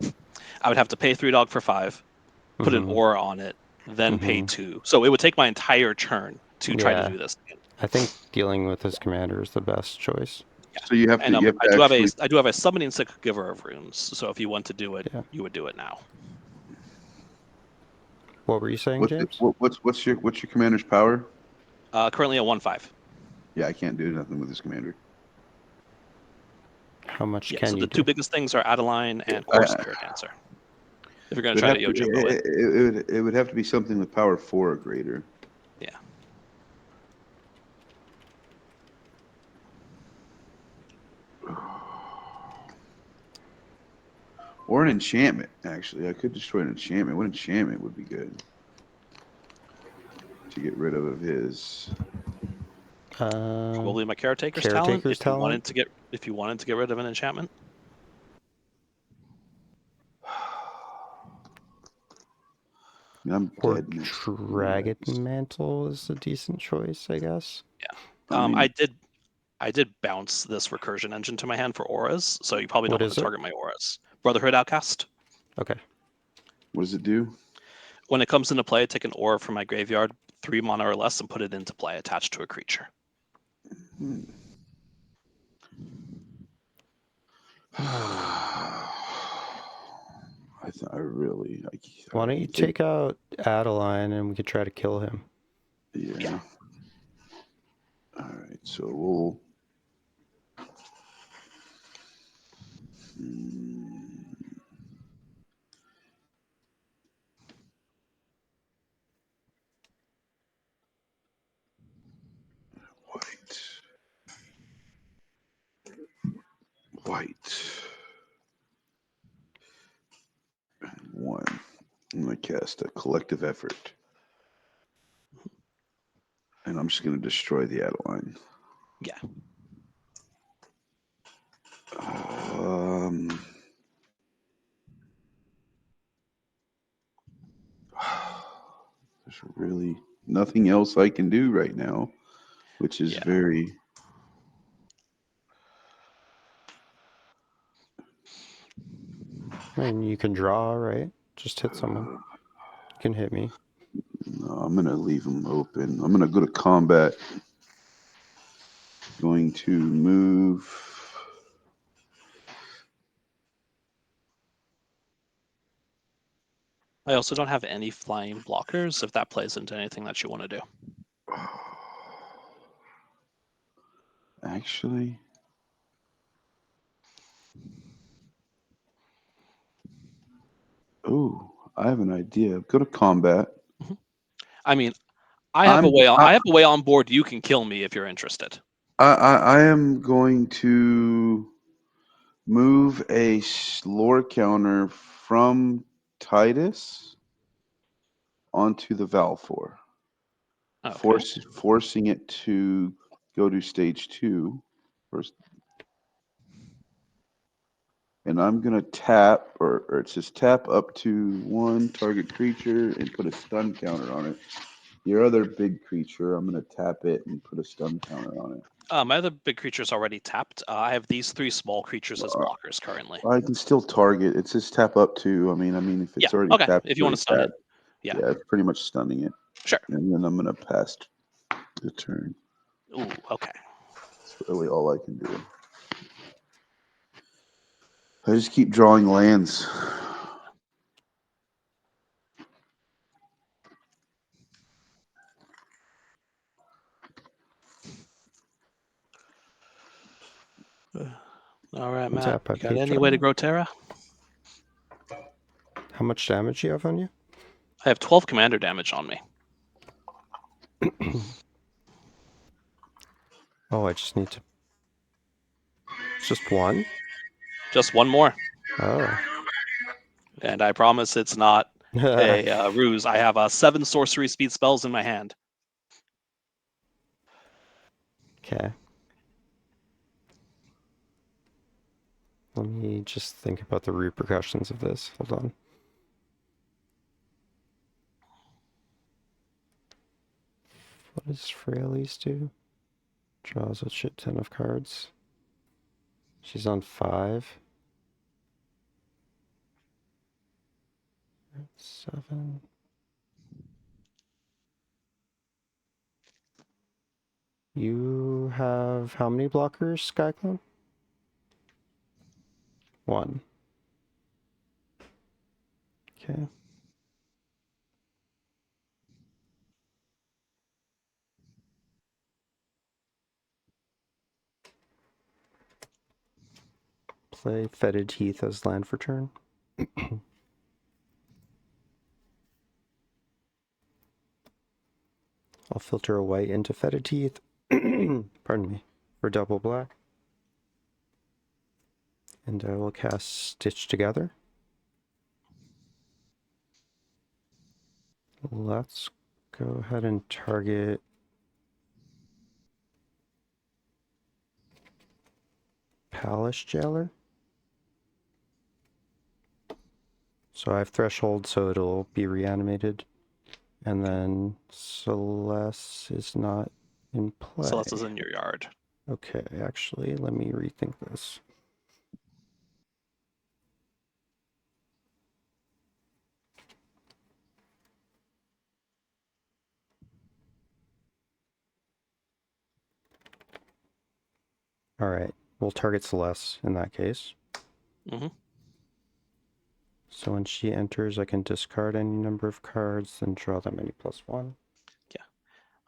to pay 3 dog for 5, put an Mhm. aura on it, then pay Mhm. 2. So it would take my entire turn to try to Yeah. do this. I think dealing with his commander is the best choice. So you have to, And you have I to actually, do have a summoning sick giver of runes. So if you want to do it, Yeah. you would do it now. What were you saying, James? what's your commander's power? Currently at 1/5. Yeah, I can't do nothing with this commander. How much Yeah. can So you the do? 2 biggest things are Adeline and Core Spirit Dancer. If you're going to try to Yojimbo it. It would have to be something with power 4 or greater. Yeah. Or an enchantment, actually. I could destroy an enchantment. What enchantment would be good to get rid of his? Probably my Caretaker's Talent. Caretaker's If you wanted Talent? to get rid of an enchantment. I'm Or dead. Dragon Mantle is a decent choice, I guess. Yeah. I did bounce this recursion engine to my hand for auras, so you probably don't What want is to it? target my auras. Brotherhood Outcast. Okay. What does it do? When it comes into play, take an aura from my graveyard, 3 mana or less, and put it into play attached to a creature. Why don't you take out Adeline and we could try to kill him? Yeah. All right, so we'll. White. And 1. I'm going to cast a collective effort. And I'm just going to destroy the Adeline. Yeah. There's really nothing else I can do right now, which is very. I mean, you can draw, right? Just hit someone. You can hit me. No, I'm going to leave them open. I'm going to go to combat. Going to move. I also don't have any flying blockers if that plays into anything that you want to do. Actually. Oh, I have an idea. Go to combat. I mean, I have a way on board. You can kill me if you're interested. I am going to move a lore counter from Tidus onto the Valfor. Okay. Forcing it to go to stage 2 first. And I'm going to tap, or it says tap up to 1 target creature and put a stun counter on it. Your other big creature, I'm going to tap it and put a stun counter on it. My other big creature's already tapped. I have these 3 small creatures as blockers currently. I can still target. It says tap up to. I mean, if it's already okay. tapped, If you want to stun it, yeah, it's pretty much stunning it. Sure. And then I'm going to pass the turn. Ooh, okay. That's really all I can do. I just keep drawing lands. All right, What's Matt. that, You got Pete any way to John? grow Terra? How much damage do you have on you? I have 12 commander damage on me. Oh, I just need to... It's just one? Just one more. Oh. And I promise it's not a ruse. I have 7 sorcery speed spells in my hand. Okay. Let me just think about the repercussions of this. Hold on. What does Fraley's do? Draws a shit ton of cards. She's on 5. 7. You have how many blockers, Skyclone? 1. Okay. Play Fetid Heath as land for turn. I'll filter a white into Fetid Heath. Pardon me. For double black. And I will cast Stitch Together. Let's go ahead and target Palace Jailer. So I have Threshold, so it'll be reanimated. And then Celeste is not in play. Celeste is in your yard. Okay, actually, let me rethink this. All right, we'll target Celeste in that case. Mm-hmm. So when she enters, I can discard any number of cards and draw that many +1.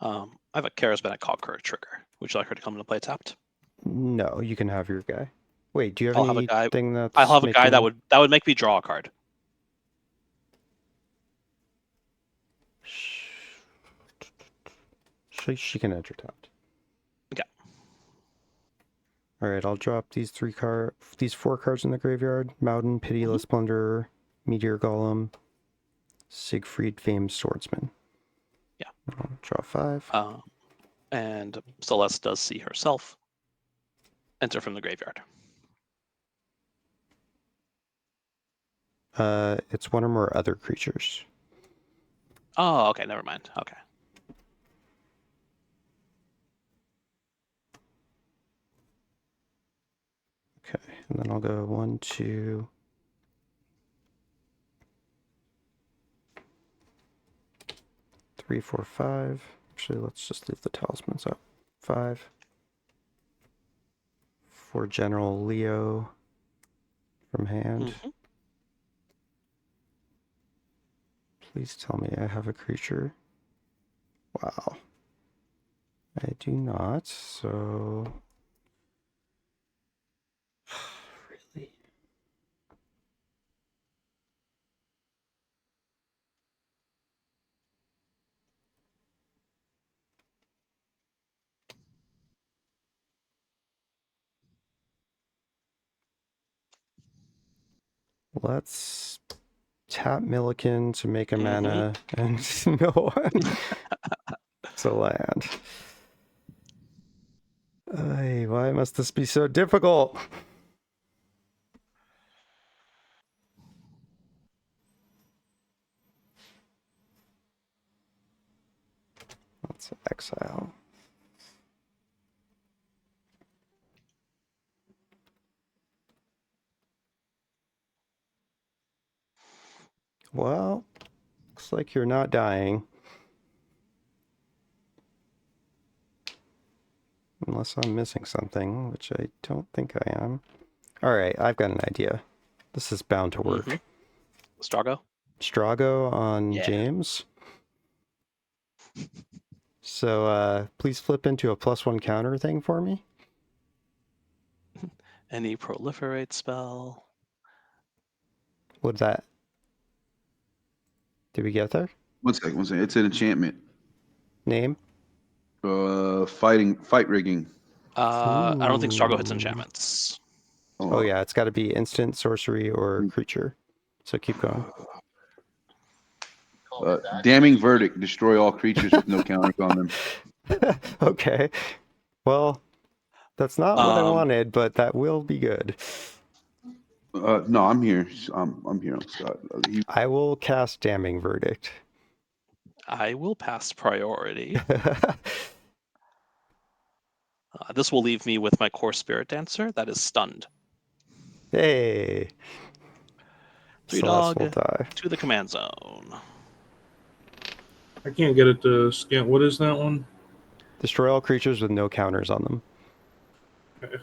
I have a Charismatic Conqueror trigger. Would you like her to come into play tapped? No, you can have your guy. Wait, do you have I'll have a guy. anything that's I'll have a guy that making... would make me draw a card. She can enter tapped. Okay. All right, I'll drop these 4 cards in the graveyard: Mountain, Pitiless Plunderer, Meteor Golem, Siegfried, Famed Swordsman. Yeah. I'll draw 5. And Celeste does see herself enter from the graveyard. It's one or more other creatures. Oh, okay, never mind. Okay. Okay, and then I'll go 1, 2, 3, 4, 5. Actually, let's just leave the talismans up. 5. For General Leo from hand. Mm-hmm. Please tell me I have a creature. Wow. I do not, so... Really? Let's tap Milliken to make a mana and no one. It's a land. Ay, why must this be so difficult? Let's exile. Well, looks like you're not dying. unless I'm missing something, which I don't think I am. All right, I've got an idea. This is bound to work. Strago? Strago on Yeah. James. So please flip into a +1 counter thing for me. Any proliferate spell? What's that? Did we get there? One second. It's an enchantment. Name? Fight rigging. I don't think Strago hits Ooh. enchantments. Oh yeah, it's got to be instant, sorcery, or creature. So keep going. Damning verdict. Destroy all creatures with no counters on them. Okay. Well, that's not what I Um, wanted, but that will be good. No, I'm here. I'm here, Scott. I will cast Damning Verdict. I will pass priority. This will leave me with my core Spirit Dancer that is stunned. Hey. 3 Celeste will dog die. to the command zone. I can't get it to scan. What is that one? Destroy all creatures with no counters on them. Okay.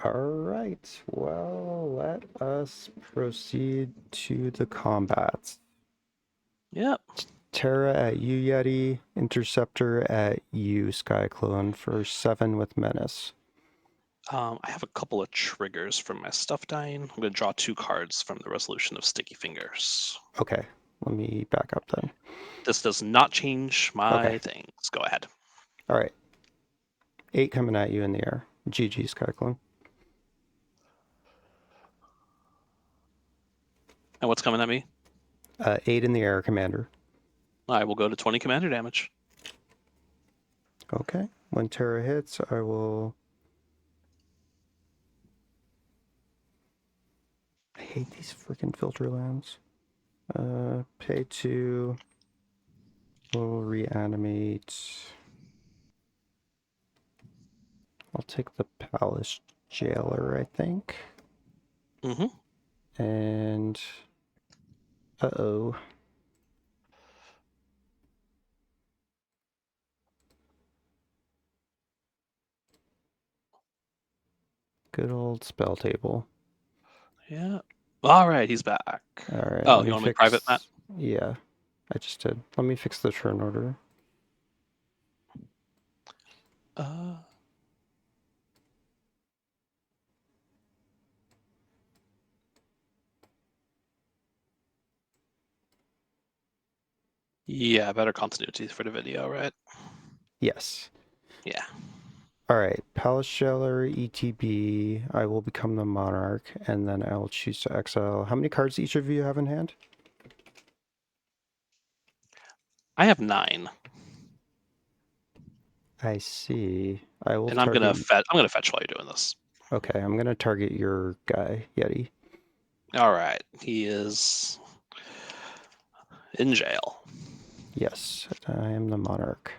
All right. Well, let us proceed to the combats. Yep. Terra at you, Yeti. Interceptor at you, Skyclone, for 7 with Menace. I have a couple of triggers from my stuff dying. I'm going to draw 2 cards from the Resolution of Sticky Fingers. Okay. Let me back up then. This does not change my things. Go ahead. All right. 8 coming at you in the air. GG, Skyclone. And what's coming at me? 8 in the air, Commander. I will go to 20 commander damage. Okay. When Terra hits, I will... I hate these freaking filter lands. Pay 2. We'll reanimate. I'll take the Palace Jailer, I think. Mm-hmm. And... Uh-oh. Good old spell table. Yeah. All right, he's back. All right. Oh, you want me private, Matt? Yeah, I just did. Let me fix the turn order. Yeah, better continuity for the video, right? Yes. Yeah. All right. Palace Jailer, ETB. I will become the Monarch, and then I will choose to exile. How many cards each of you have in hand? I have 9. I see. I will And I'm target... gonna fetch while you're doing this. Okay, I'm gonna target your guy, Yeti. All right. He is in jail. Yes, I am the Monarch.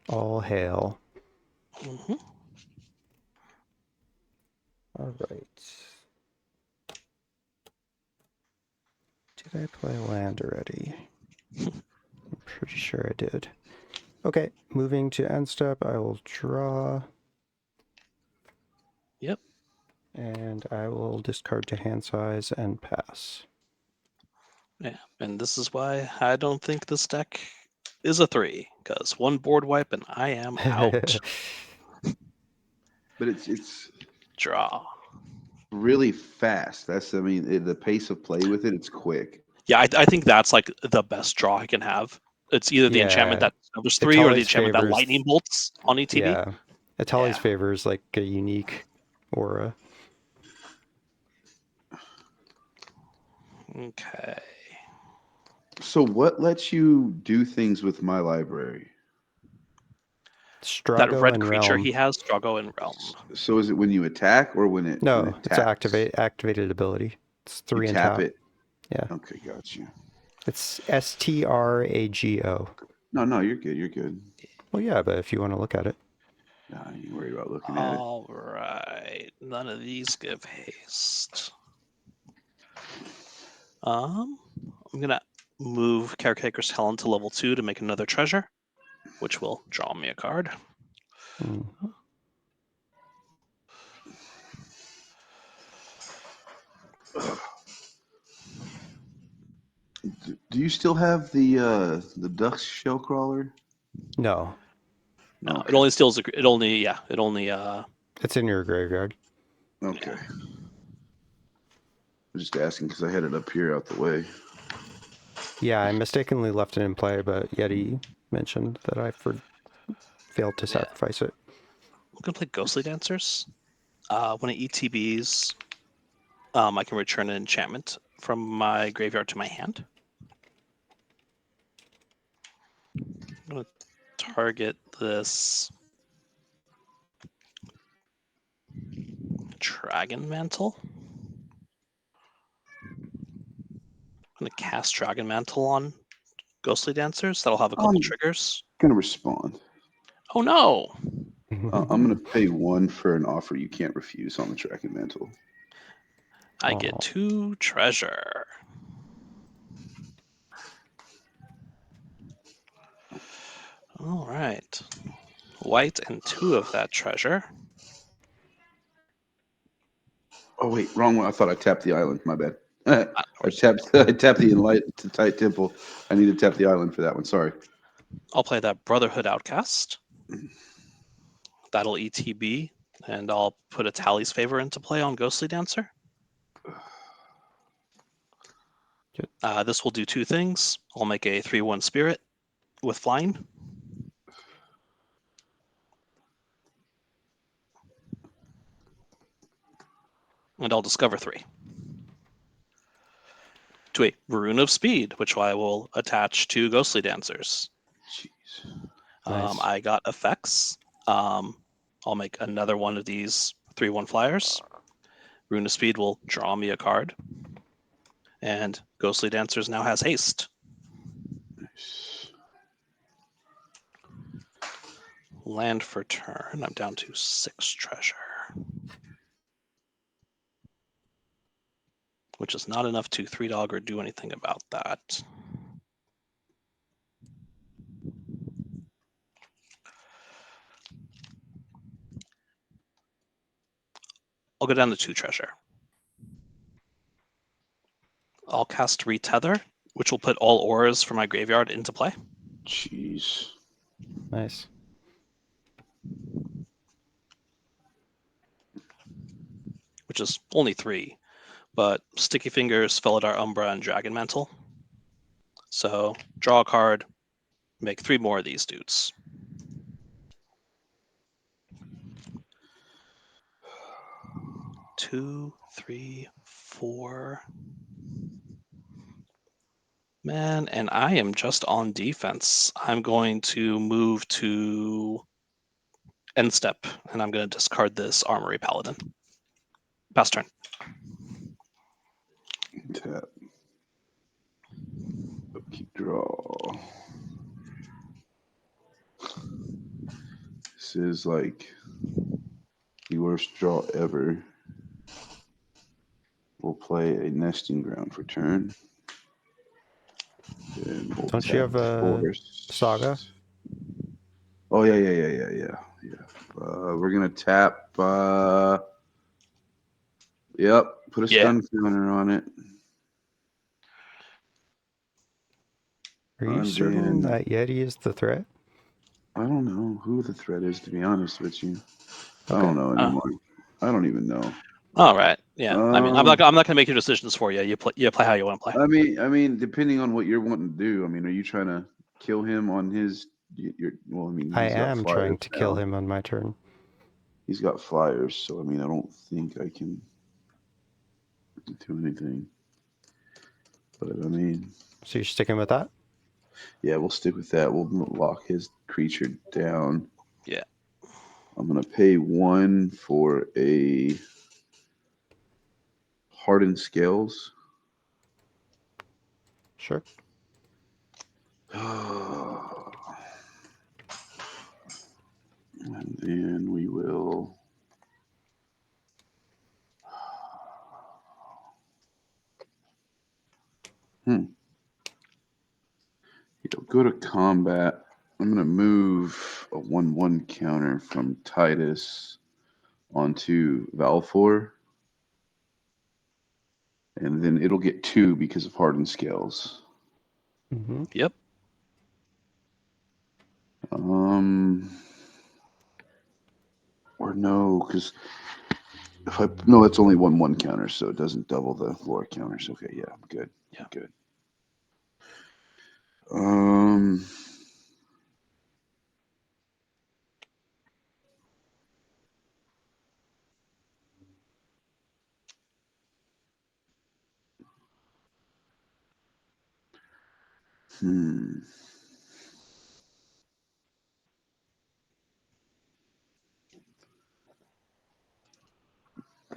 All hail. Mm-hmm. All right. Did I play land already? I'm pretty sure I did. Okay, moving to end step, I will draw. Yep. And I will discard to hand size and pass. Yeah. And this is why I don't think this deck is a 3, because 1 board wipe and I am out. But it's Draw. really fast. The pace of play with it's quick. Yeah, I think that's like the best draw I can have. It's either the enchantment that numbers 3 or the Itali's enchantment that favors... lightning bolts on ETB. Yeah, Itali's Yeah. favors like a unique aura. Okay. So what lets you do things with my library? Strago That red and creature Realm. he has, Strago and Realm. So is it when you attack or when it No, when it it's taps? activated ability. It's 3 You and tap tap. it. Yeah. Okay, got you. It's STRAGO. No, you're good. You're good. Well, yeah, but if you want to look at it. No, you ain't worried about looking at it. All right. None of these give haste. I'm gonna move Caretaker's Helm to level 2 to make another treasure, which will draw me a card. Mhm. Do you still have the Duck's shell crawler? No, No, Okay. it only steals. It only. it's in your graveyard. Okay. I'm just asking because I had it up here out the way. Yeah, I mistakenly left it in play, but Yeti mentioned that I failed to sacrifice it. I'm gonna play Ghostly Dancers. When it ETBs, I can return an enchantment from my graveyard to my hand. I'm gonna target this Dragon Mantle. I'm gonna cast Dragon Mantle on Ghostly Dancers. That'll have a couple triggers. Gonna respond. Oh no! I'm gonna pay 1 for an offer you can't refuse on the tracking mantle. I get 2 treasure. All right. White and 2 of that treasure. Oh wait, wrong one. I thought I tapped the island. My bad. I tapped the Enlightened Tight Temple. I need to tap the island for that one. Sorry. I'll play that Brotherhood Outcast. That'll ETB, and I'll put a Tally's Favor into play on Ghostly Dancer. This will do 2 things. I'll make a 3/1 Spirit with flying. And I'll discover 3. To a Rune of Speed, which I will attach to Ghostly Dancers. Jeez. Nice. I got effects. I'll make another one of these 3/1 flyers. Rune of Speed will draw me a card. And Ghostly Dancers now has haste. Nice. Land for turn. I'm down to 6 treasure. Which is not enough to 3-dog or do anything about that. I'll go down to 2 treasure. I'll cast Retether, which will put all auras from my graveyard into play. Jeez. Nice. Which is only 3. But Sticky Fingers, Felidar Umbra, and Dragon Mantle. So draw a card, make 3 more of these dudes. Two, 3, 4. Man, and I am just on defense. I'm going to move to end step, and I'm going to discard this Armory Paladin. Pass turn. Tap. Keep draw. This is like the worst draw ever. We'll play a nesting ground for turn. Then we'll Don't you have a forest. Saga? Oh yeah. We're gonna tap. Yep. Put a stun counter on it. Are you And certain then- that Yeti is the threat? I don't know who the threat is, to be honest with you. I Okay. don't know anymore. I don't even know. All right. Yeah. I mean, I'm not going to make your decisions for you. You play how you want to play. I mean, depending on what you're wanting to do. I mean, are you trying to kill him on his? Well, I mean, I he's got am flyers trying to kill now. him on my turn. He's got flyers, so I mean, I don't think I can do anything. But I mean, So you're sticking with that? yeah, we'll stick with that. We'll lock his creature down. Yeah. I'm gonna pay 1 for a hardened scales. Sure. And then we will. go to combat. I'm going to move a 1/1 counter from Tidus onto Valfor. And then it'll get 2 because of Hardened Scales. Mm-hmm. Yep. Or no, because no, it's only 1/1 counter, so it doesn't double the floor counters. Okay, yeah, I'm good. Yeah. I'm good.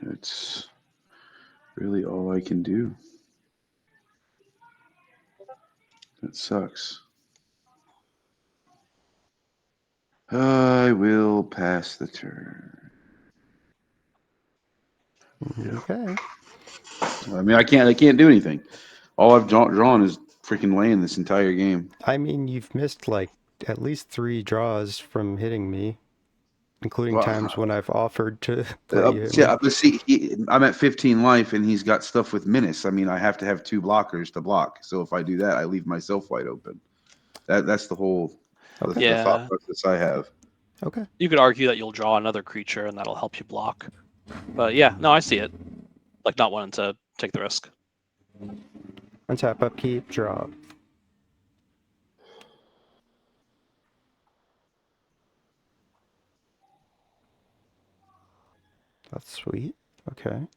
That's really all I can do. That sucks. I will pass the turn. Okay. I mean, I can't do anything. All I've drawn is freaking land this entire game. I mean, you've missed like at least 3 draws from hitting me, including Well, times when I've offered to let you hit me. yeah, but see, I'm at 15 life, and he's got stuff with menace. I mean, I have to have 2 blockers to block. So if I do that, I leave myself wide open. That's the whole Okay. the thought Yeah. process I have. Okay. You could argue that you'll draw another creature and that'll help you block. But yeah, no, I see it. Like not wanting to take the risk. Untap, upkeep, drop. That's sweet. Okay.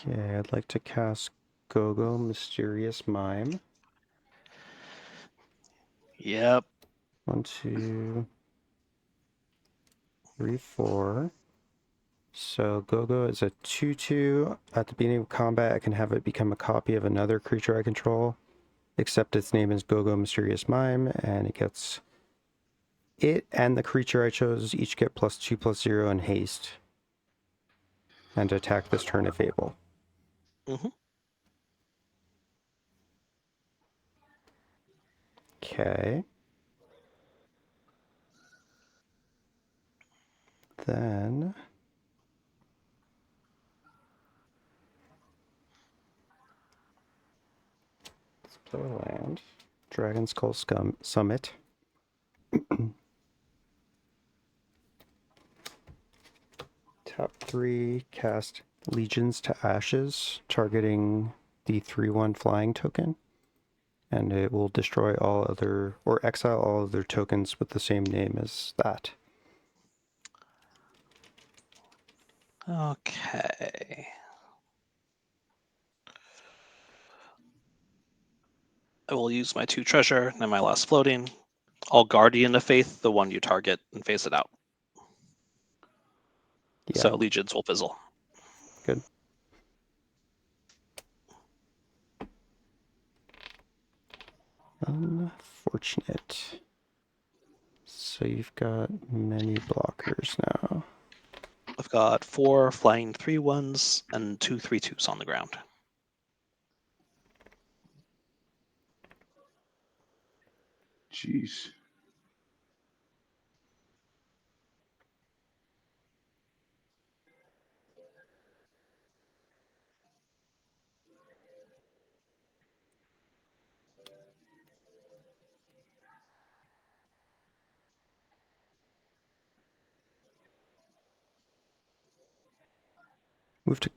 Okay, I'd like to cast Go-Go Mysterious Mime. Yep. 1, 2, 3, 4. So Go-Go is a 2/2. At the beginning of combat, I can have it become a copy of another creature I control, except its name is Go-Go Mysterious Mime, and it gets it and the creature I chose each get +2/+0 in haste, and attack this turn if able. Mm-hmm. Okay. Then let's play a land. Dragon's Skull Summit. Top 3, cast Legions to Ashes, targeting the 3/1 flying token. And it will destroy all other, or exile all other tokens with the same name as that. Okay. I will use my 2 treasure and my last floating. I'll Guardian of Faith, the one you target, and face it out. Yeah, So Legions will fizzle. good. Unfortunate. So you've got many blockers now. I've got 4 flying 3/1s and 2 3/2s on the ground. Jeez. Move to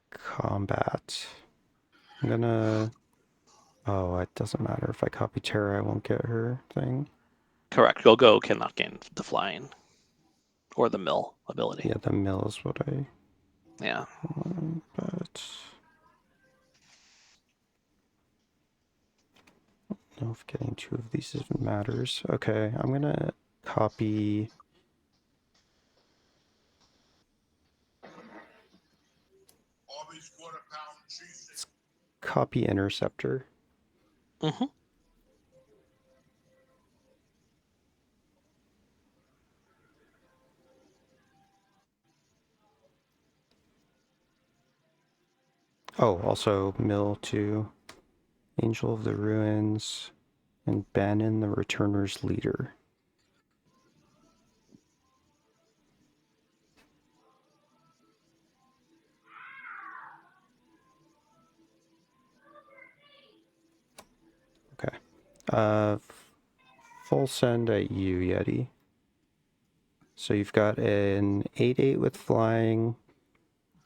combat. I'm gonna... Oh, it doesn't matter. If I copy Terra, I won't get her thing. Correct. Go cannot gain the flying or the mill ability. Yeah, the mill is what I Yeah. want, but... I don't know if getting 2 of these even matters. Okay, I'm gonna copy... copy Interceptor. Mm-hmm. Oh, also mill to Angel of the Ruins and Bannon the Returner's Leader. Okay. Full send at you, Yeti. So you've got an 8/8 with flying,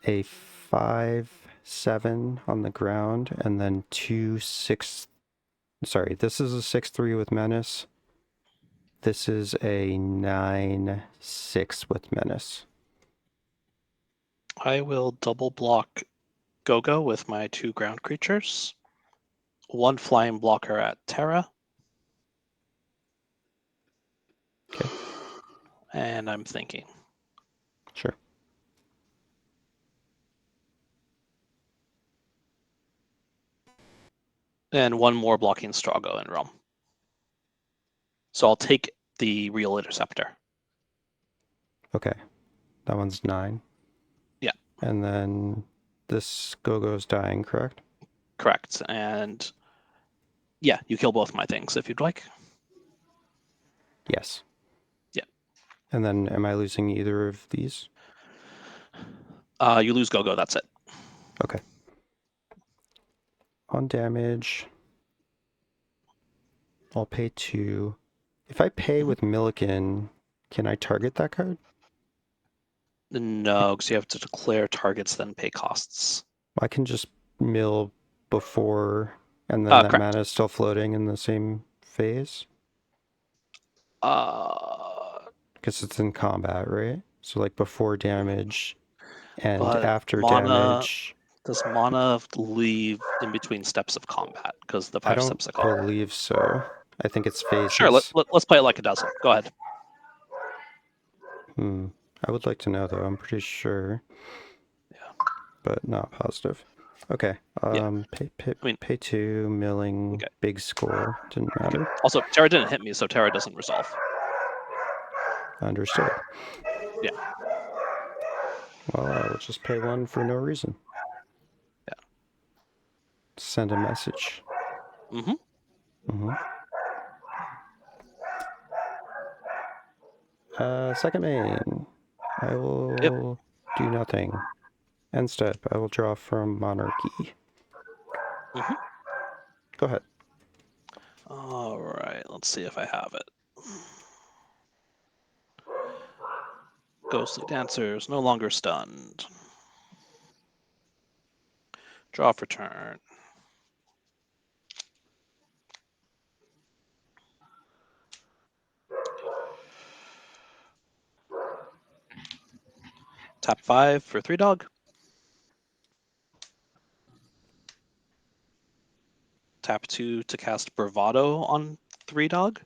a 5/7 on the ground, and then 2/6. Sorry, this is a 6/3 with menace. This is a 9/6 with menace. I will double block Go-Go with my 2 ground creatures. 1 flying blocker at Terra. Okay. And I'm thinking. Sure. And 1 more blocking Strago in Realm. So I'll take the real Interceptor. Okay. That one's 9. Yeah. And then this Go-Go's dying, correct? Correct. And yeah, you kill both my things if you'd like. Yes. Yeah. And then am I losing either of these? You lose Go-Go, that's it. Okay. On damage, I'll pay 2. If I pay with Milliken, can I target that card? No, because you have to declare targets, then pay costs. I can just mill before, and then that Correct. mana is still floating in the same phase? Because it's in combat, right? So like before damage and But after mana- damage. Does mana leave in between steps of combat? Because the 5 I don't steps of combat. believe so. I think it's phases. Sure, let's play it like it doesn't. Go ahead. I would like to know though. I'm pretty sure. Yeah. But not positive. Okay. Pay 2, milling, Okay. big score. Didn't matter. Also, Terra didn't hit me, so Terra doesn't resolve. Understood. Yeah. Well, I will just pay 1 for no reason. Yeah. Send a message. Second main. I will do nothing. End step. I will draw from Monarchy. Go ahead. All right, let's see if I have it. Ghostly Dancers, no longer stunned. Draw for turn. Tap 5 for 3 dog. Tap 2 to cast Bravado on 3 dog.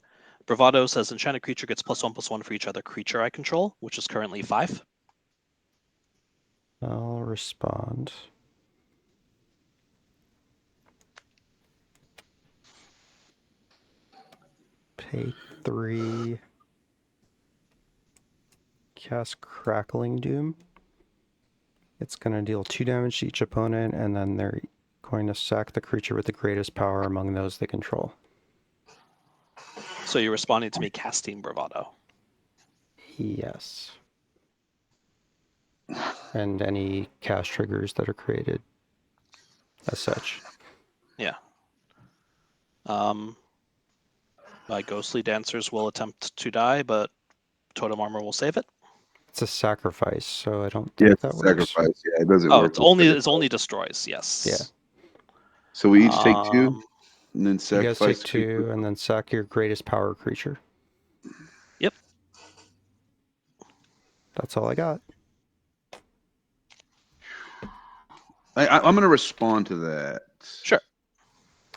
Bravado says enchanted creature gets +1/+1 for each other creature I control, which is currently 5. I'll respond. Pay 3. Cast Crackling Doom. It's going to deal 2 damage to each opponent, and then they're going to sack the creature with the greatest power among those they control. So you're responding to me casting Bravado. Yes. And any cast triggers that are created as such. Yeah. My Ghostly Dancers will attempt to die, but Totem Armor will save it. It's a sacrifice, so I don't think that works. Sacrifice. Yeah, it doesn't Oh, work. it's only destroys. Yes. Yeah. So we each take 2, and then You sacrifice. guys take 2, and then sack your greatest power creature. Yep. That's all I got. I'm going to respond to that. Sure.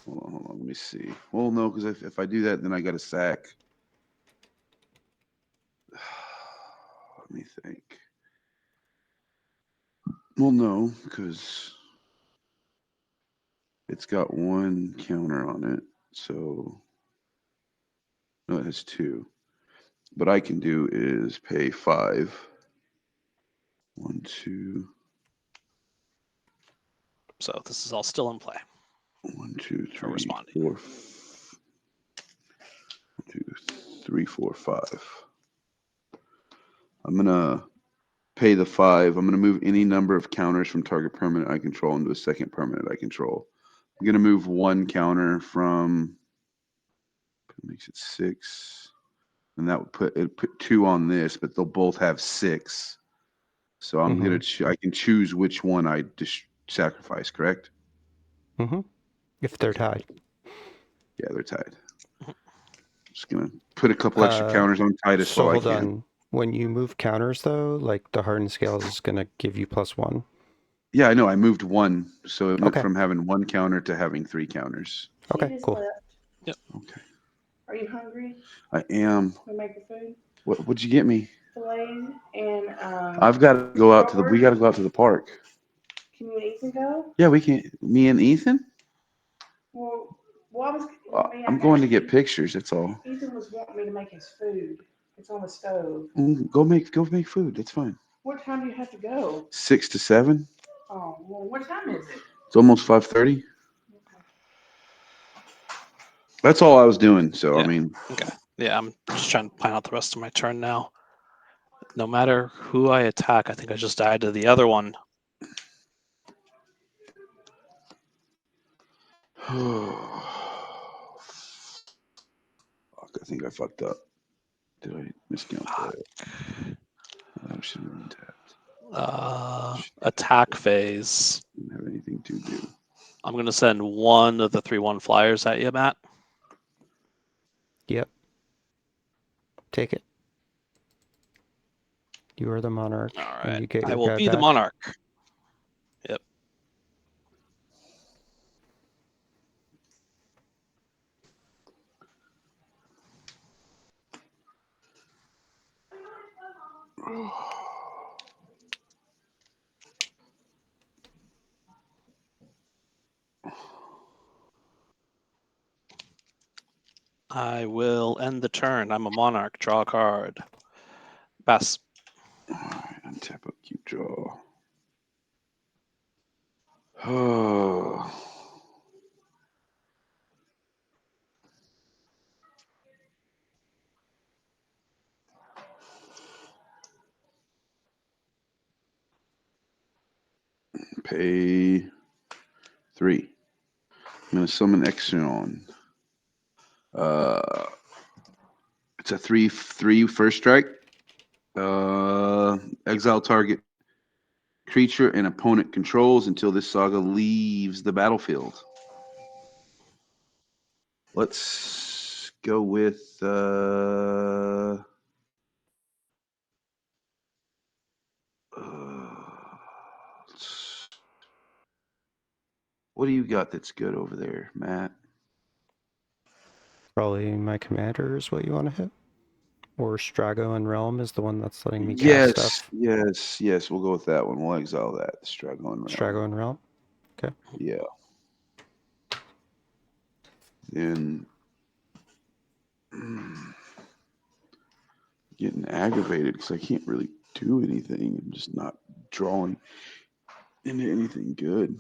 Hold on. Let me see. Well, no, because if I do that, then I got to sack. Let me think. Well, no, because It's got 1 counter on it, so no, it has 2. What I can do is pay 5. 1, 2, So this is all still in play. 1, 2, Or 3, responding. 4, 2, 3, 4, 5. I'm gonna pay the 5. I'm gonna move any number of counters from target permanent I control into a second permanent I control. I'm gonna move 1 counter from. Makes it 6, and that would put 2 on this, but they'll both have 6. So I'm gonna I can choose which one I sacrifice. Correct? If they're tied. Yeah, they're tied. Just gonna put a couple extra counters on Tidus So while I hold can. on. When you move counters, though, like the hardened scales is going to give you +1. Yeah, I know. I moved 1, so it went Okay. from having 1 counter to having 3 counters. Okay, She just cool. left. Okay, Are you hungry? I am. We make your food. What'd you get me? Filet and I've got to go out to the. We got to go out to the park. Can you and Ethan go? Yeah, we can. Me and Ethan. Well, I was. I'm going to get pictures. That's all. Ethan was wanting me to make his food. It's on the stove. Go make food. That's fine. What time do you have to go? 6 to 7. Oh, well, what time is it? It's almost 5:30. That's all I was doing. So Yeah. I mean, Okay. Yeah, I'm just trying to plan out the rest of my turn now. No matter who I attack, I think I just died to the other one. fuck, I think I fucked up. Did I miscount that? I should have been tapped. Attack phase. Didn't have anything to do. I'm going to send one of the 3/1 flyers at you, Matt. Yep. Take it. You are the monarch. All And right. you get I your will guy be the back. monarch. Yep. I will end the turn. I'm a monarch. Draw a card. Pass. All right, untap up, keep draw. Oh. Pay 3. I'm gonna summon Exxon. It's a 3/3 first strike. Exile target creature and opponent controls until this saga leaves the battlefield. Let's go with what do you got that's good over there, Matt? Probably my commander is what you want to hit. Or Strago and Realm is the one that's letting me cast stuff. Yes. We'll go with that one. We'll exile that. Strago and Realm. Strago and Realm. Okay. Yeah. Then getting aggravated because I can't really do anything. I'm just not drawing into anything good.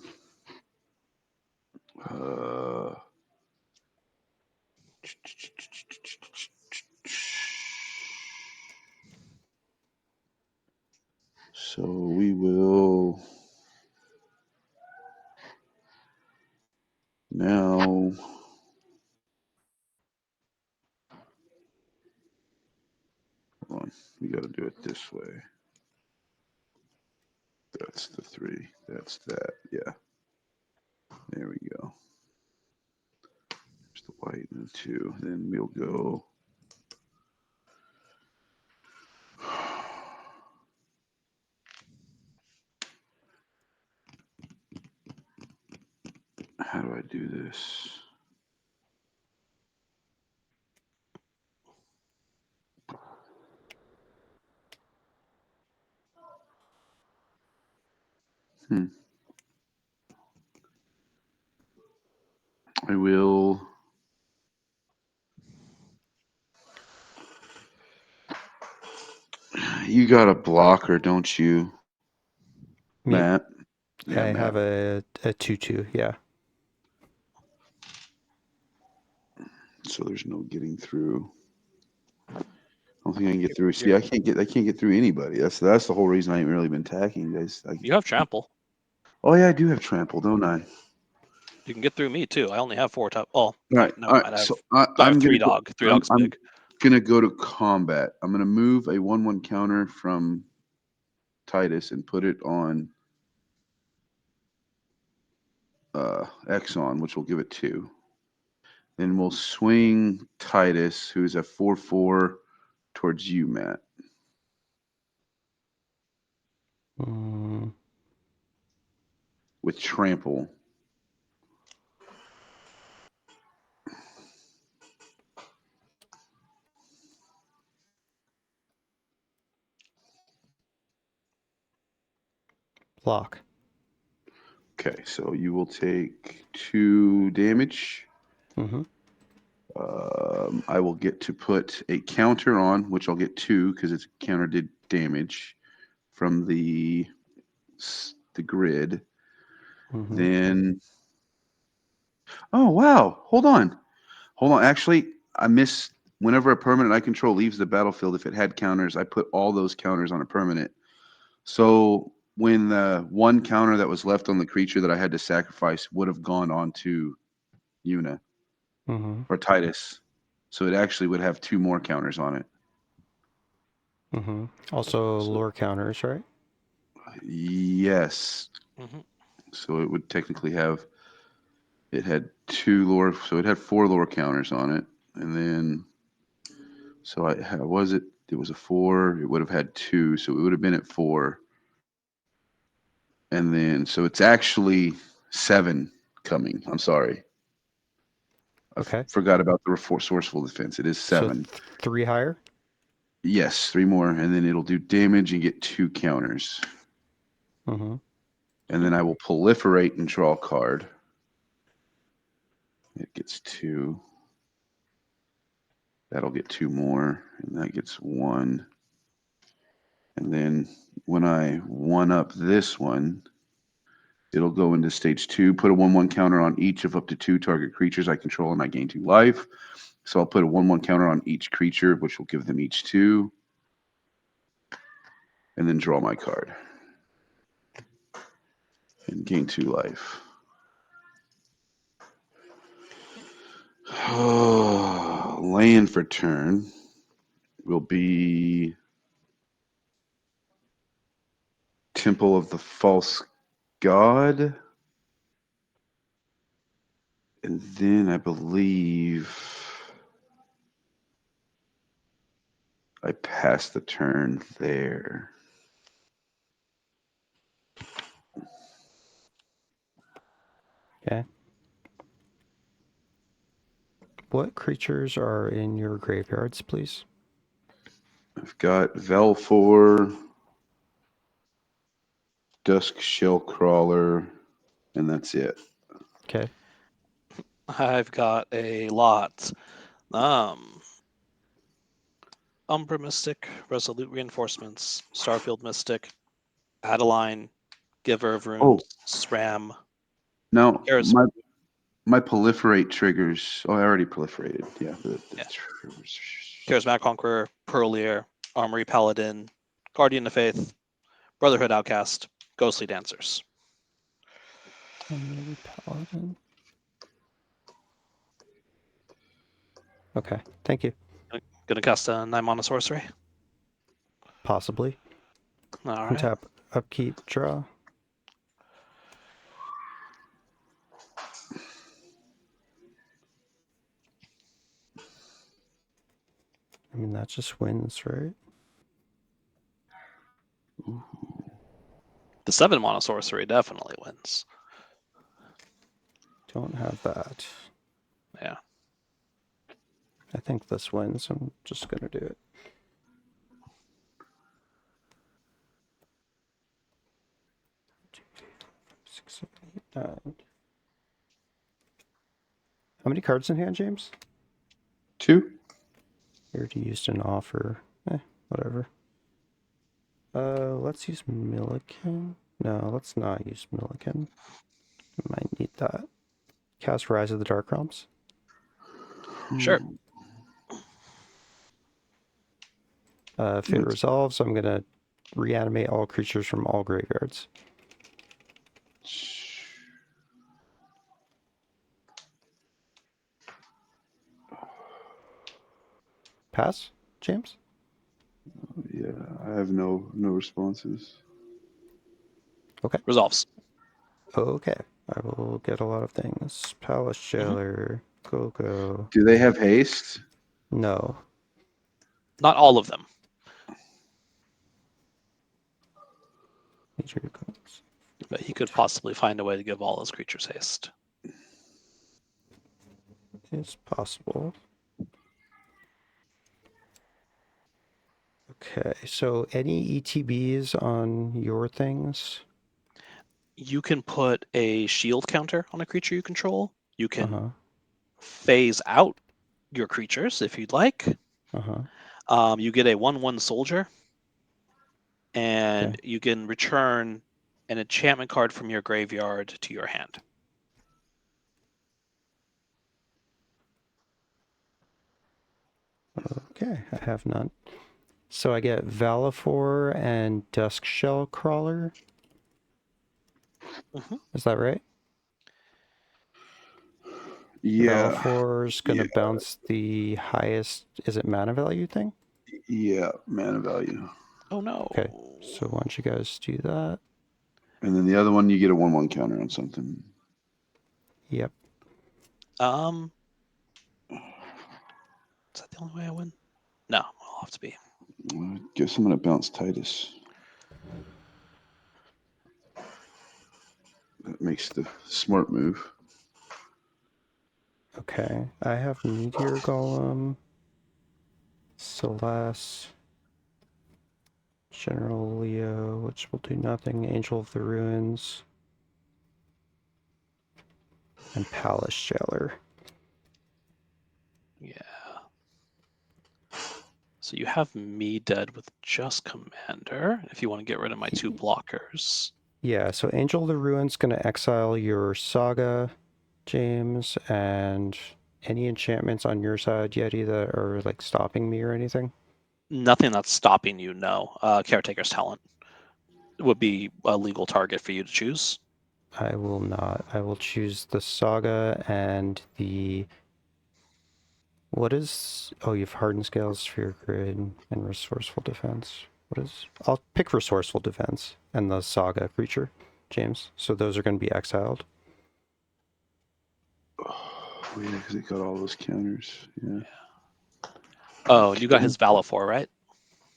So we will now. Hold on, we got to do it this way. That's the 3. That's that. Yeah. There we go. There's the white and the 2. Then we'll go. How do I do this? I will. You got a blocker, don't you, Me? Matt? I Yeah, Matt. have a 2/2. Yeah. So there's no getting through. I don't think I can get through. See, I can't get through anybody. That's the whole reason I ain't really been attacking, guys. You have trample. Oh yeah, I do have trample, don't I? You can get through me too. I only have 4 top. Oh, All right, never all mind. right. So I I'm have gonna 3 go, dog. 3 dog's I'm big. gonna go to combat. I'm gonna move a 1/1 counter from Tidus and put it on Exxon, which will give it 2. Then we'll swing Tidus, who's a 4/4, towards you, Matt. Mm, With trample. block. Okay, so you will take 2 damage. Mm-hmm. I will get to put a counter on, which I'll get 2 because it's counter did damage from the grid. Mm-hmm. Then, oh wow, hold on. Actually, I miss whenever a permanent I control leaves the battlefield. If it had counters, I put all those counters on a permanent. So when the 1 counter that was left on the creature that I had to sacrifice would have gone on to Yuna Mm-hmm. or Tidus, so it actually would have 2 more counters on it. Mm-hmm. Also, So- lore counters, right? Yes. Hmm. So it would technically have. It had 2 lore, so it had 4 lore counters on it, and then. So how was it? It was a 4. It would have had 2, so it would have been at 4. And then, so it's actually 7 coming. I'm sorry. Okay. Forgot about the resourceful defense. It is 7. So 3 higher? Yes, 3 more, and then it'll do damage and get 2 counters. Mm-hmm. And then I will proliferate and draw a card. It gets 2. That'll get 2 more, and that gets 1. And then when I 1-up this one, it'll go into stage 2, put a 1/1 counter on each of up to 2 target creatures I control, and I gain 2 life. So I'll put a 1/1 counter on each creature, which will give them each 2. And then draw my card. And gain 2 life. Land for turn will be Temple of the False God. And then I believe I pass the turn there. Okay. What creatures are in your graveyards, please? I've got Velfor, Dusk Shellcrawler, and that's it. Okay. I've got a lot. Umbra Mystic, Resolute Reinforcements, Starfield Mystic, Adeline, Giver of Runes, SRAM. Now, There's my proliferate triggers. Oh, I already proliferated. Yeah. Yeah. Charismatic Conqueror, Pearlier, Armory Paladin, Guardian of Faith, Brotherhood Outcast, Ghostly Dancers. Paladin. Okay. Thank you. Gonna cast a 9-mana sorcery. Possibly. All right. Untap, upkeep, draw. I mean, that just wins, right? The 7-mana sorcery definitely wins. Don't have that. Yeah. I think this wins. I'm just going to do it. Six, seven, eight, 9. How many cards in hand, James? 2. You already used an offer. Whatever. Let's use Milliken. No, let's not use Milliken. Might need that. Cast Rise of the Dark Realms. Sure. If it resolves, I'm gonna reanimate all creatures from all graveyards. Pass, James? Yeah, I have no responses. Resolves. Okay. I will get a lot of things. Palace Jailer, Go-Go. Do they have haste? No. Not all of them. Major cards. But he could possibly find a way to give all his creatures haste. It's possible. Okay, so any ETBs on your things? You can put a shield counter on a creature you control. You can Uh-huh. phase out your creatures if you'd like. Uh-huh. You get a 1/1 soldier, and you can return an enchantment card from your graveyard to your hand. Okay, I have none. So I get Valifor and Duskshell Crawler. Is that right? Yeah. Valifor's gonna bounce the highest. Is it mana value thing? Yeah, mana value. Oh no. Okay, so why don't you guys do that? And then the other one, you get a 1/1 counter on something. Yep. Is that the only way I win? No, I'll have to be. I guess I'm gonna bounce Tidus. That makes the smart move. Okay, I have Meteor Golem, Celeste, General Leo, which will do nothing, Angel of the Ruins, and Palace Jailer. Yeah. So you have me dead with just Commander, if you want to get rid of my 2 blockers. Yeah, so Angel of the Ruins gonna exile your Saga, James, and any enchantments on your side, Yeti, that are like stopping me or anything? Nothing that's stopping you, no. Caretaker's Talent would be a legal target for you to choose. I will not. I will choose the Saga and the... What is... Oh, you have Hardened Scales, Sphere Grid, and Resourceful Defense. What is... I'll pick Resourceful Defense and the Saga creature, James. So those are going to be exiled. Oh, yeah, because it got all those counters. Yeah. Oh, you got his Valifor, right?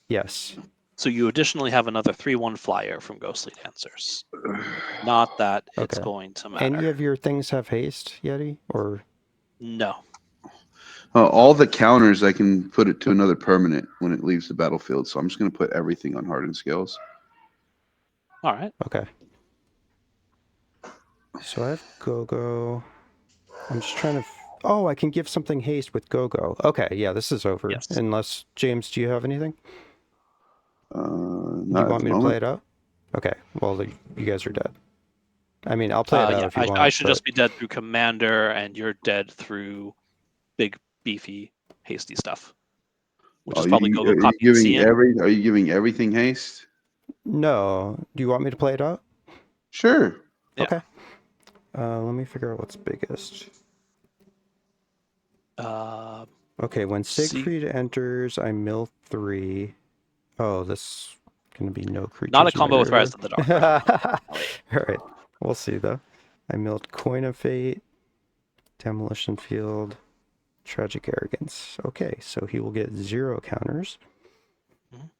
Yes. So you additionally have another 3/1 flyer from Ghostly Dancers. Not that it's Okay. going to matter. Any of your things have haste, Yeti? Or... No. All the counters, I can put it to another permanent when it leaves the battlefield. So I'm just going to put everything on Hardened Scales. All right. Okay. So I have Go-Go. I'm just trying to... Oh, I can give something haste with Go-Go. Okay, yeah, this is over. Yes. Unless, James, do you have anything? Not You at want the me to moment. play it out? Okay, well, you guys are dead. I mean, I'll play it out Yeah, if you want. I should but... just be dead through Commander, and you're dead through big, beefy, hasty stuff. Which is probably Go-Go copy and seeing. Are you giving everything haste? No. Do you want me to play it out? Sure. Yeah. Okay. Let me figure out what's biggest. Okay, when Siegfried enters, I mill 3. Oh, this is going to be no creatures. Not a in my combo with Rise graveyard. of the Dark. All right, we'll see though. I milled Coin of Fate, Demolition Field, Tragic Arrogance. Okay, so he will get 0 counters. Mhm.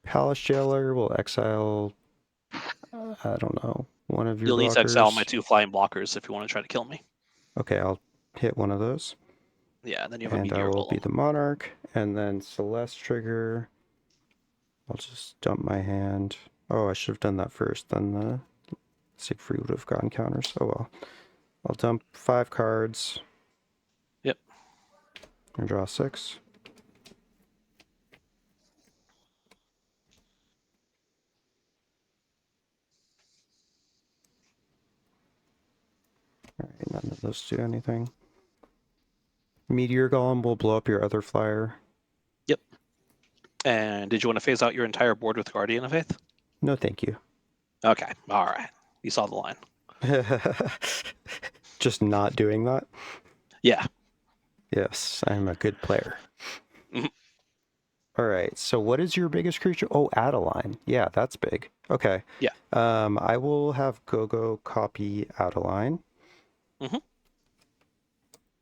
Palace Jailer will exile, I don't know, one of your You'll blockers. need to exile my 2 flying blockers if you want to try to kill me. Okay, I'll hit one of those. Yeah, and then you have a And I Meteor will be Golem. the Monarch, and then Celeste trigger. I'll just dump my hand. Oh, I should have done that first. Then the Siegfried would have gotten counters. Oh well. I'll dump 5 cards. I draw 6. Alright, none of those do anything. Meteor Golem will blow up your other flyer. Yep. And did you want to phase out your entire board with Guardian of Faith? No, thank you. Okay. All right. You saw the line. Just not doing that? Yeah. Yes, I'm a good player. Mhm. Alright, so what is your biggest creature? Oh, Adeline. Yeah, that's big. Okay. Yeah. I will have Gogo copy Adeline. Mhm.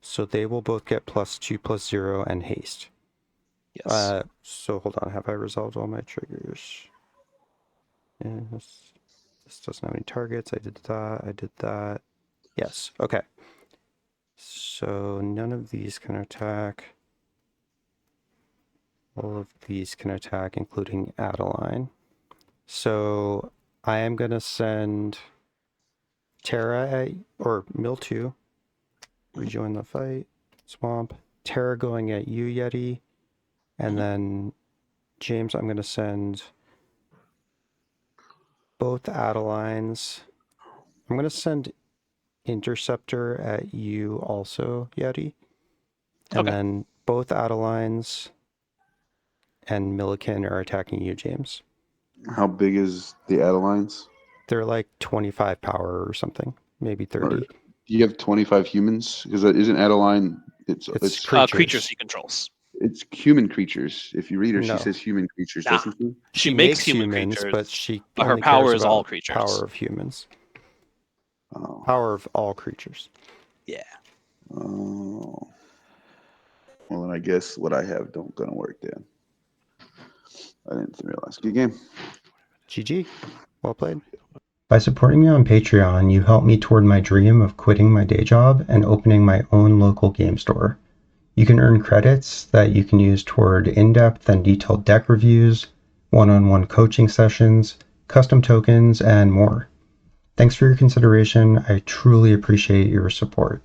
So they will both get +2/+0 and haste. Yes. So hold on, have I resolved all my triggers? Yes. This doesn't have any targets. I did that. Yes, okay. So none of these can attack. All of these can attack, including Adeline. So I am going to send Terra at, or Miltu, rejoin the fight, Swamp. Terra going at you, Yeti. And then James, I'm going to send both Adelines. I'm going to send Interceptor at you also, Yeti. And Okay. then both Adelines and Milliken are attacking you, James. How big is the Adelines? They're like 25 power or something, maybe 30. Do you have 25 humans? Because isn't Adeline? It's Creatures he controls. It's human creatures. If you read her, No. she says human creatures, Nah. doesn't she? She makes human humans, creatures, but she but her only power cares is all about creatures. Power of humans. Oh. Power of all creatures. Yeah. Oh. Well, then I guess what I have don't gonna work then. I didn't realize. Good game. GG. Well played. By supporting me on Patreon, you help me toward my dream of quitting my day job and opening my own local game store. You can earn credits that you can use toward in-depth and detailed deck reviews, one-on-one coaching sessions, custom tokens, and more. Thanks for your consideration. I truly appreciate your support.